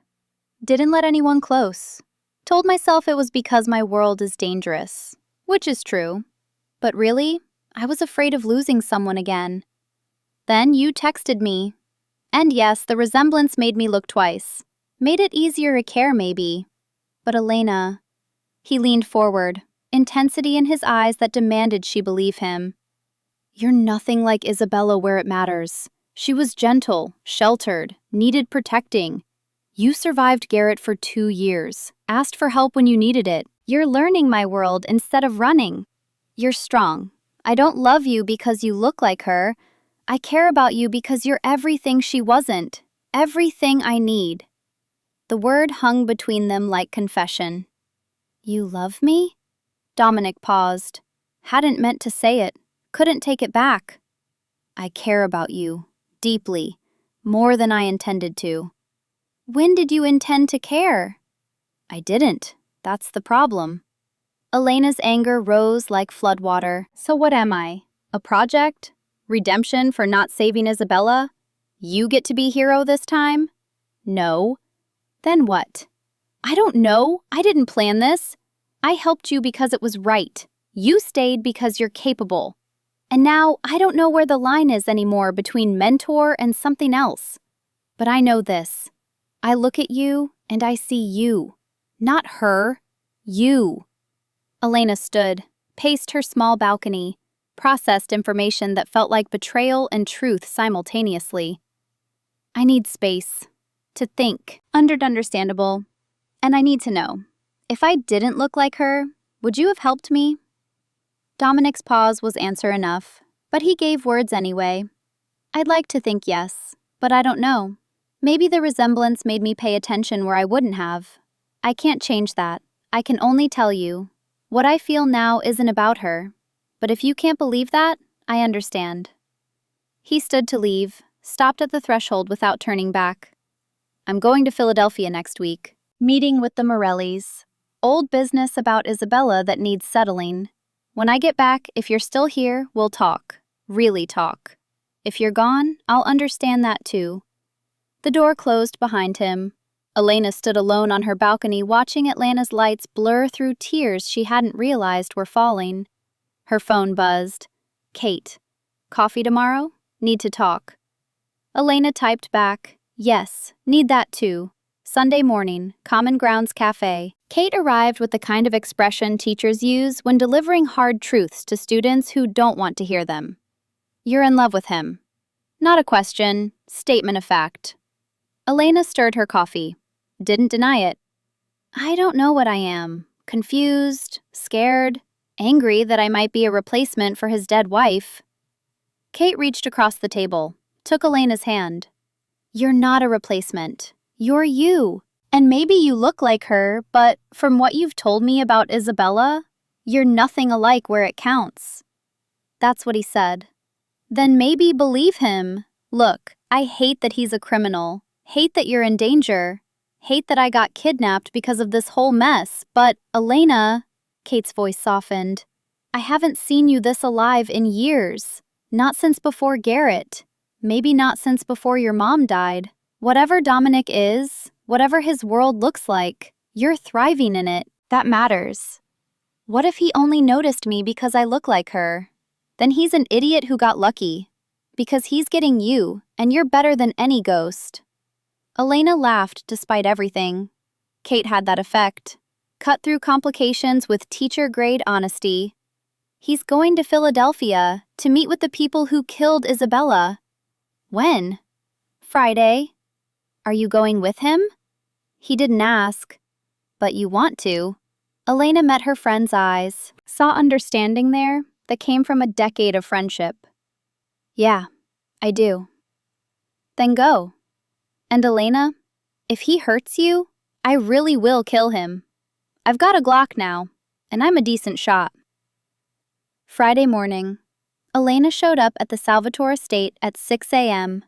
Didn't let anyone close. Told myself it was because my world is dangerous, which is true. But really, I was afraid of losing someone again. Then you texted me. And yes, the resemblance made me look twice. Made it easier to care, maybe. But Elena... He leaned forward, intensity in his eyes that demanded she believe him. You're nothing like Isabella where it matters. She was gentle, sheltered, needed protecting. You survived Garrett for 2 years, asked for help when you needed it. You're learning my world instead of running. You're strong. I don't love you because you look like her. I care about you because you're everything she wasn't. Everything I need. The word hung between them like confession. You love me? Dominic paused. Hadn't meant to say it. Couldn't take it back. I care about you. Deeply. More than I intended to. When did you intend to care? I didn't. That's the problem. Elena's anger rose like floodwater. So what am I? A project? Redemption for not saving Isabella? You get to be hero this time? No. Then what? I don't know. I didn't plan this. I helped you because it was right. You stayed because you're capable. And now I don't know where the line is anymore between mentor and something else. But I know this. I look at you and I see you. Not her. You. Elena stood, paced her small balcony, processed information that felt like betrayal and truth simultaneously. I need space. To think. Understandable. And I need to know. If I didn't look like her, would you have helped me? Dominic's pause was answer enough, but he gave words anyway. I'd like to think yes, but I don't know. Maybe the resemblance made me pay attention where I wouldn't have. I can't change that. I can only tell you. What I feel now isn't about her. But if you can't believe that, I understand. He stood to leave, stopped at the threshold without turning back. I'm going to Philadelphia next week. Meeting with the Morellis. Old business about Isabella that needs settling. When I get back, if you're still here, we'll talk. Really talk. If you're gone, I'll understand that too. The door closed behind him. Elena stood alone on her balcony watching Atlanta's lights blur through tears she hadn't realized were falling. Her phone buzzed. Kate. Coffee tomorrow? Need to talk. Elena typed back, yes, need that too. Sunday morning, Common Grounds Cafe. Kate arrived with the kind of expression teachers use when delivering hard truths to students who don't want to hear them. You're in love with him. Not a question, statement of fact. Elena stirred her coffee. Didn't deny it. I don't know what I am. Confused, scared, angry that I might be a replacement for his dead wife. Kate reached across the table, took Elena's hand. You're not a replacement. You're you. And maybe you look like her, but from what you've told me about Isabella, you're nothing alike where it counts. That's what he said. Then maybe believe him. Look, I hate that he's a criminal. Hate that you're in danger. Hate that I got kidnapped because of this whole mess. But, Elena, Kate's voice softened, I haven't seen you this alive in years. Not since before Garrett. Maybe not since before your mom died. Whatever Dominic is, whatever his world looks like, you're thriving in it. That matters. What if he only noticed me because I look like her? Then he's an idiot who got lucky. Because he's getting you, and you're better than any ghost. Elena laughed despite everything. Kate had that effect. Cut through complications with teacher-grade honesty. He's going to Philadelphia to meet with the people who killed Isabella. When? Friday. Are you going with him? He didn't ask. But you want to. Elena met her friend's eyes, saw understanding there that came from a decade of friendship. Yeah, I do. Then go. And Elena, if he hurts you, I really will kill him. I've got a Glock now, and I'm a decent shot. Friday morning. Elena showed up at the Salvatore estate at 6 a.m.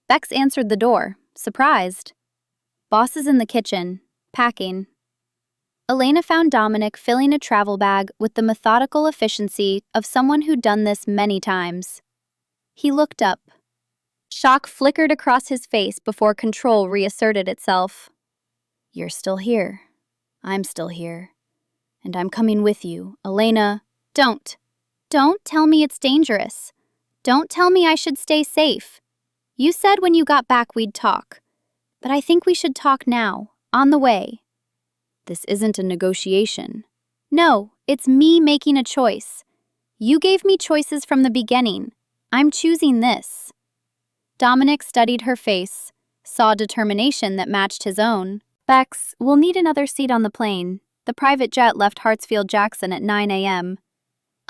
Bex answered the door, surprised. Boss is in the kitchen, packing. Elena found Dominic filling a travel bag with the methodical efficiency of someone who'd done this many times. He looked up. Shock flickered across his face before control reasserted itself. "You're still here. I'm still here. And I'm coming with you, Elena." "Don't. Don't tell me it's dangerous. Don't tell me I should stay safe. You said when you got back we'd talk. But I think we should talk now, on the way." "This isn't a negotiation." "No, it's me making a choice. You gave me choices from the beginning. I'm choosing this." Dominic studied her face, saw determination that matched his own. "Bex, we'll need another seat on the plane. The private jet left Hartsfield-Jackson at 9 a.m.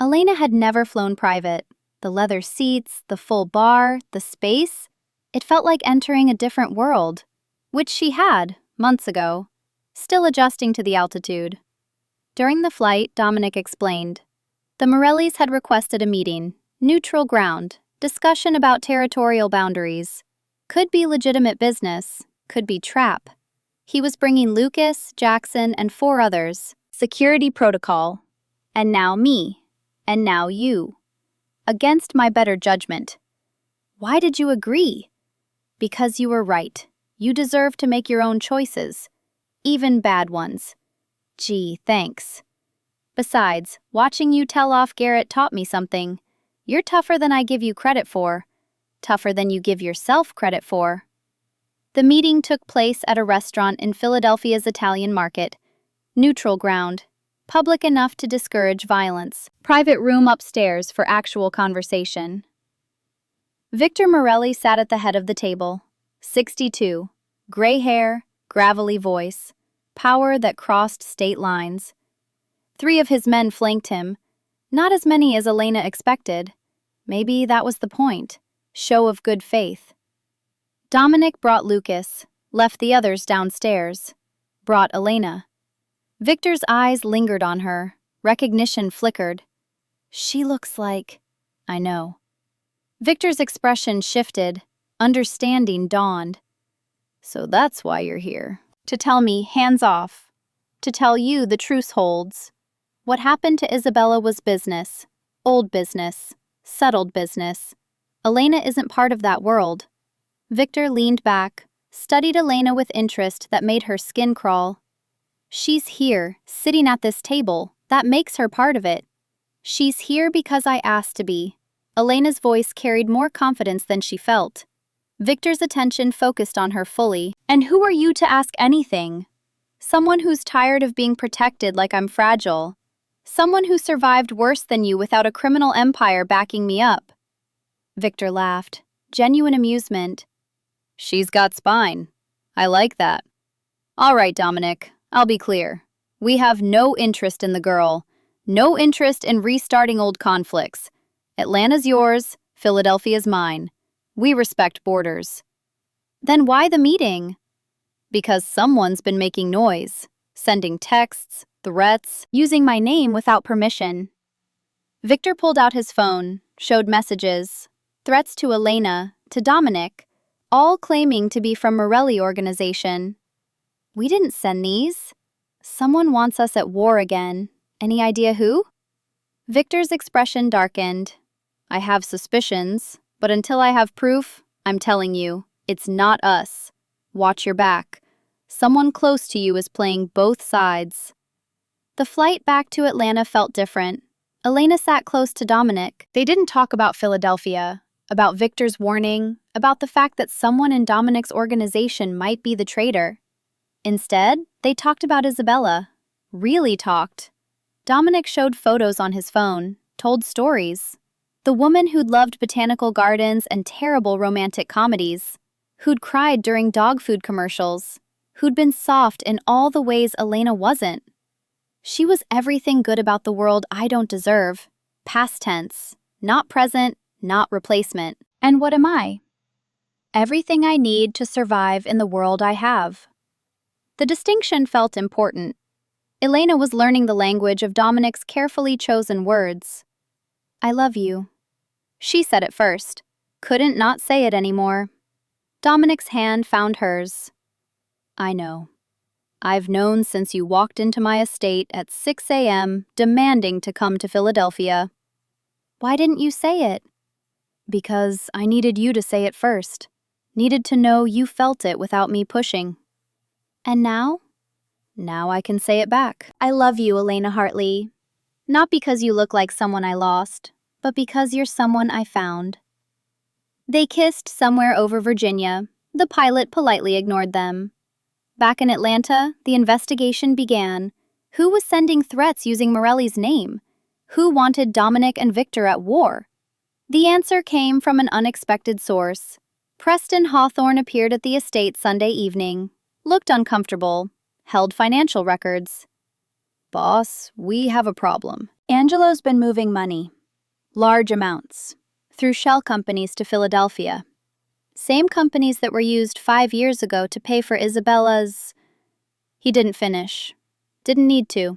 Elena had never flown private. The leather seats, the full bar, the space. It felt like entering a different world, which she had, months ago, still adjusting to the altitude. During the flight, Dominic explained. The Morellis had requested a meeting, neutral ground, discussion about territorial boundaries. Could be legitimate business, could be trap. He was bringing Lucas, Jackson, and 4 others. Security protocol. And now me. And now you. Against my better judgment. Why did you agree? Because you were right. You deserve to make your own choices. Even bad ones. Gee, thanks. Besides, watching you tell off Garrett taught me something. You're tougher than I give you credit for. Tougher than you give yourself credit for. The meeting took place at a restaurant in Philadelphia's Italian market. Neutral ground. Public enough to discourage violence. Private room upstairs for actual conversation. Victor Morelli sat at the head of the table. 62. Gray hair, gravelly voice. Power that crossed state lines. 3 of his men flanked him. Not as many as Elena expected. Maybe that was the point. Show of good faith. Dominic brought Lucas, left the others downstairs. Brought Elena. Victor's eyes lingered on her. Recognition flickered. She looks like... I know. Victor's expression shifted. Understanding dawned. So that's why you're here. To tell me, hands off. To tell you the truce holds. What happened to Isabella was business. Old business. Settled business. Elena isn't part of that world. Victor leaned back, studied Elena with interest that made her skin crawl. She's here, sitting at this table. That makes her part of it. She's here because I asked to be. Elena's voice carried more confidence than she felt. Victor's attention focused on her fully. And who are you to ask anything? Someone who's tired of being protected like I'm fragile. Someone who survived worse than you without a criminal empire backing me up. Victor laughed. Genuine amusement. She's got spine. I like that. All right, Dominic, I'll be clear. We have no interest in the girl. No interest in restarting old conflicts. Atlanta's yours, Philadelphia's mine. We respect borders. Then why the meeting? Because someone's been making noise, sending texts, threats, using my name without permission. Victor pulled out his phone, showed messages, threats to Elena, to Dominic, all claiming to be from Morelli organization. We didn't send these. Someone wants us at war again. Any idea who? Victor's expression darkened. I have suspicions, but until I have proof, I'm telling you, it's not us. Watch your back. Someone close to you is playing both sides. The flight back to Atlanta felt different. Elena sat close to Dominic. They didn't talk about Philadelphia, about Victor's warning, about the fact that someone in Dominic's organization might be the traitor. Instead, they talked about Isabella. Really talked. Dominic showed photos on his phone, told stories. The woman who'd loved botanical gardens and terrible romantic comedies, who'd cried during dog food commercials, who'd been soft in all the ways Elena wasn't. She was everything good about the world I don't deserve. Past tense, not present, not replacement. And what am I? Everything I need to survive in the world I have. The distinction felt important. Elena was learning the language of Dominic's carefully chosen words. I love you. She said it first. Couldn't not say it anymore. Dominic's hand found hers. I know. I've known since you walked into my estate at 6 a.m. demanding to come to Philadelphia. Why didn't you say it? Because I needed you to say it first. Needed to know you felt it without me pushing. And now? Now I can say it back. I love you, Elena Hartley. Not because you look like someone I lost, but because you're someone I found. They kissed somewhere over Virginia. The pilot politely ignored them. Back in Atlanta, the investigation began. Who was sending threats using Morelli's name? Who wanted Dominic and Victor at war? The answer came from an unexpected source. Preston Hawthorne appeared at the estate Sunday evening, looked uncomfortable, held financial records. Boss, we have a problem. Angelo's been moving money. Large amounts. Through shell companies to Philadelphia. Same companies that were used 5 years ago to pay for Isabella's... He didn't finish. Didn't need to.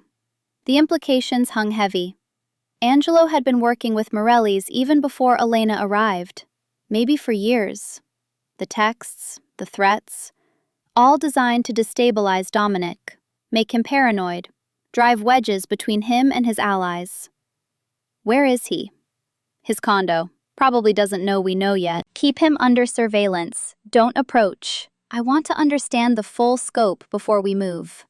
The implications hung heavy. Angelo had been working with Morelli's even before Elena arrived. Maybe for years. The texts, the threats, all designed to destabilize Dominic, make him paranoid, drive wedges between him and his allies. Where is he? His condo. Probably doesn't know we know yet. Keep him under surveillance. Don't approach. I want to understand the full scope before we move.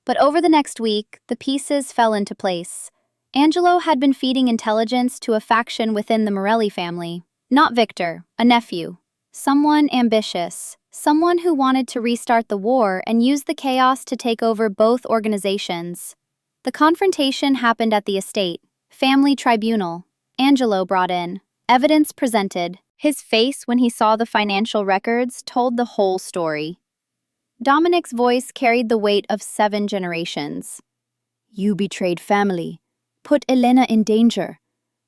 But over the next week, the pieces fell into place. Angelo had been feeding intelligence to a faction within the Morelli family. Not Victor, a nephew. Someone ambitious. Someone who wanted to restart the war and use the chaos to take over both organizations. The confrontation happened at the estate. Family tribunal. Angelo brought in. Evidence presented. His face when he saw the financial records told the whole story. Dominic's voice carried the weight of 7 generations. You betrayed family, put Elena in danger,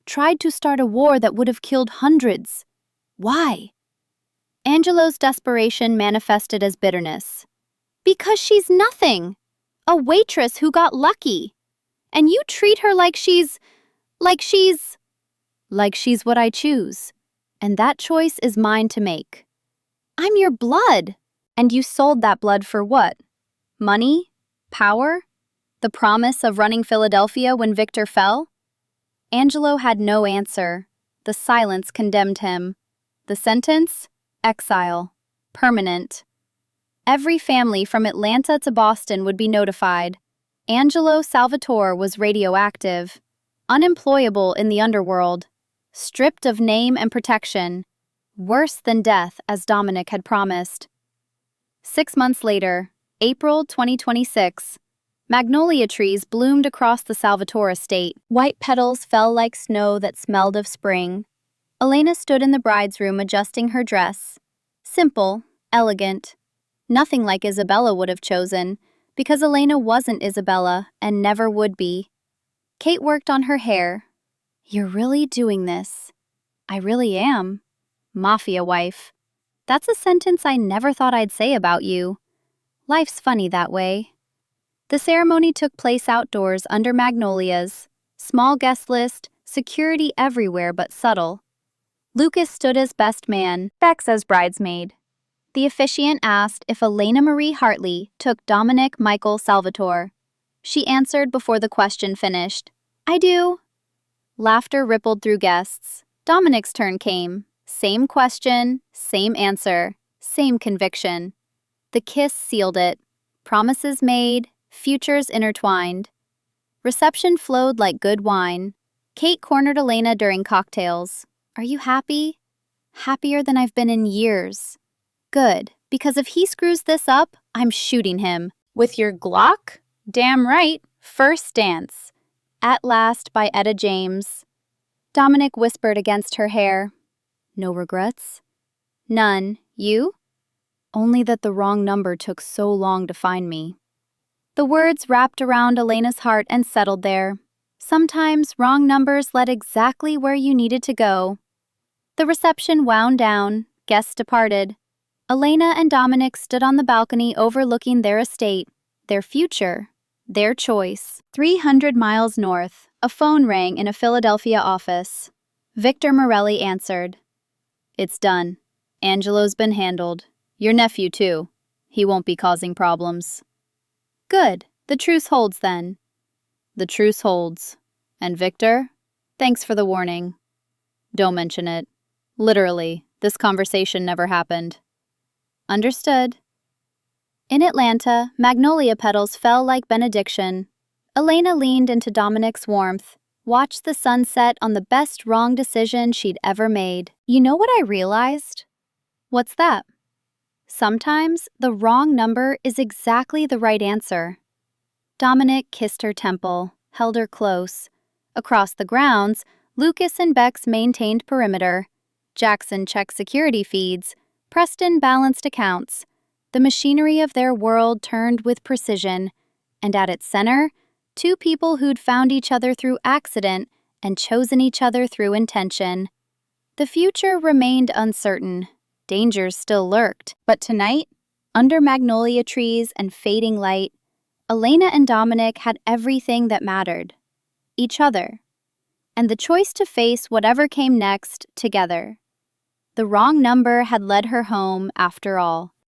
tried to start a war that would have killed hundreds. Why? Angelo's desperation manifested as bitterness. Because she's nothing. A waitress who got lucky. And you treat her like she's what I choose. And that choice is mine to make. I'm your blood. And you sold that blood for what? Money? Power? The promise of running Philadelphia when Victor fell? Angelo had no answer. The silence condemned him. The sentence? Exile. Permanent. Every family from Atlanta to Boston would be notified. Angelo Salvatore was radioactive, unemployable in the underworld, stripped of name and protection, worse than death as Dominic had promised. 6 months later, April 2026, magnolia trees bloomed across the Salvatore estate. White petals fell like snow that smelled of spring. Elena stood in the bride's room adjusting her dress. Simple, elegant. Nothing like Isabella would have chosen, because Elena wasn't Isabella and never would be. Kate worked on her hair. You're really doing this. I really am. Mafia wife. That's a sentence I never thought I'd say about you. Life's funny that way. The ceremony took place outdoors under magnolias. Small guest list, security everywhere but subtle. Lucas stood as best man, Bex as bridesmaid. The officiant asked if Elena Marie Hartley took Dominic Michael Salvatore. She answered before the question finished. I do. Laughter rippled through guests. Dominic's turn came. Same question, same answer, same conviction. The kiss sealed it. Promises made, futures intertwined. Reception flowed like good wine. Kate cornered Elena during cocktails. Are you happy? Happier than I've been in years. Good, because if he screws this up, I'm shooting him. With your Glock? Damn right. First Dance. At Last by Etta James. Dominic whispered against her hair. No regrets? None. You? Only that the wrong number took so long to find me. The words wrapped around Elena's heart and settled there. Sometimes wrong numbers led exactly where you needed to go. The reception wound down. Guests departed. Elena and Dominic stood on the balcony overlooking their estate, their future, their choice. 300 miles north, a phone rang in a Philadelphia office. Victor Morelli answered. It's done. Angelo's been handled. Your nephew, too. He won't be causing problems. Good. The truce holds then. The truce holds. And Victor? Thanks for the warning. Don't mention it. Literally, this conversation never happened. Understood. In Atlanta, magnolia petals fell like benediction. Elena leaned into Dominic's warmth, watched the sun set on the best wrong decision she'd ever made. You know what I realized? What's that? Sometimes the wrong number is exactly the right answer. Dominic kissed her temple, held her close. Across the grounds, Lucas and Bex maintained perimeter. Jackson checked security feeds. Preston balanced accounts. The machinery of their world turned with precision. And at its center, two people who'd found each other through accident and chosen each other through intention. The future remained uncertain. Dangers still lurked. But tonight, under magnolia trees and fading light, Elena and Dominic had everything that mattered. Each other. And the choice to face whatever came next together. The wrong number had led her home after all.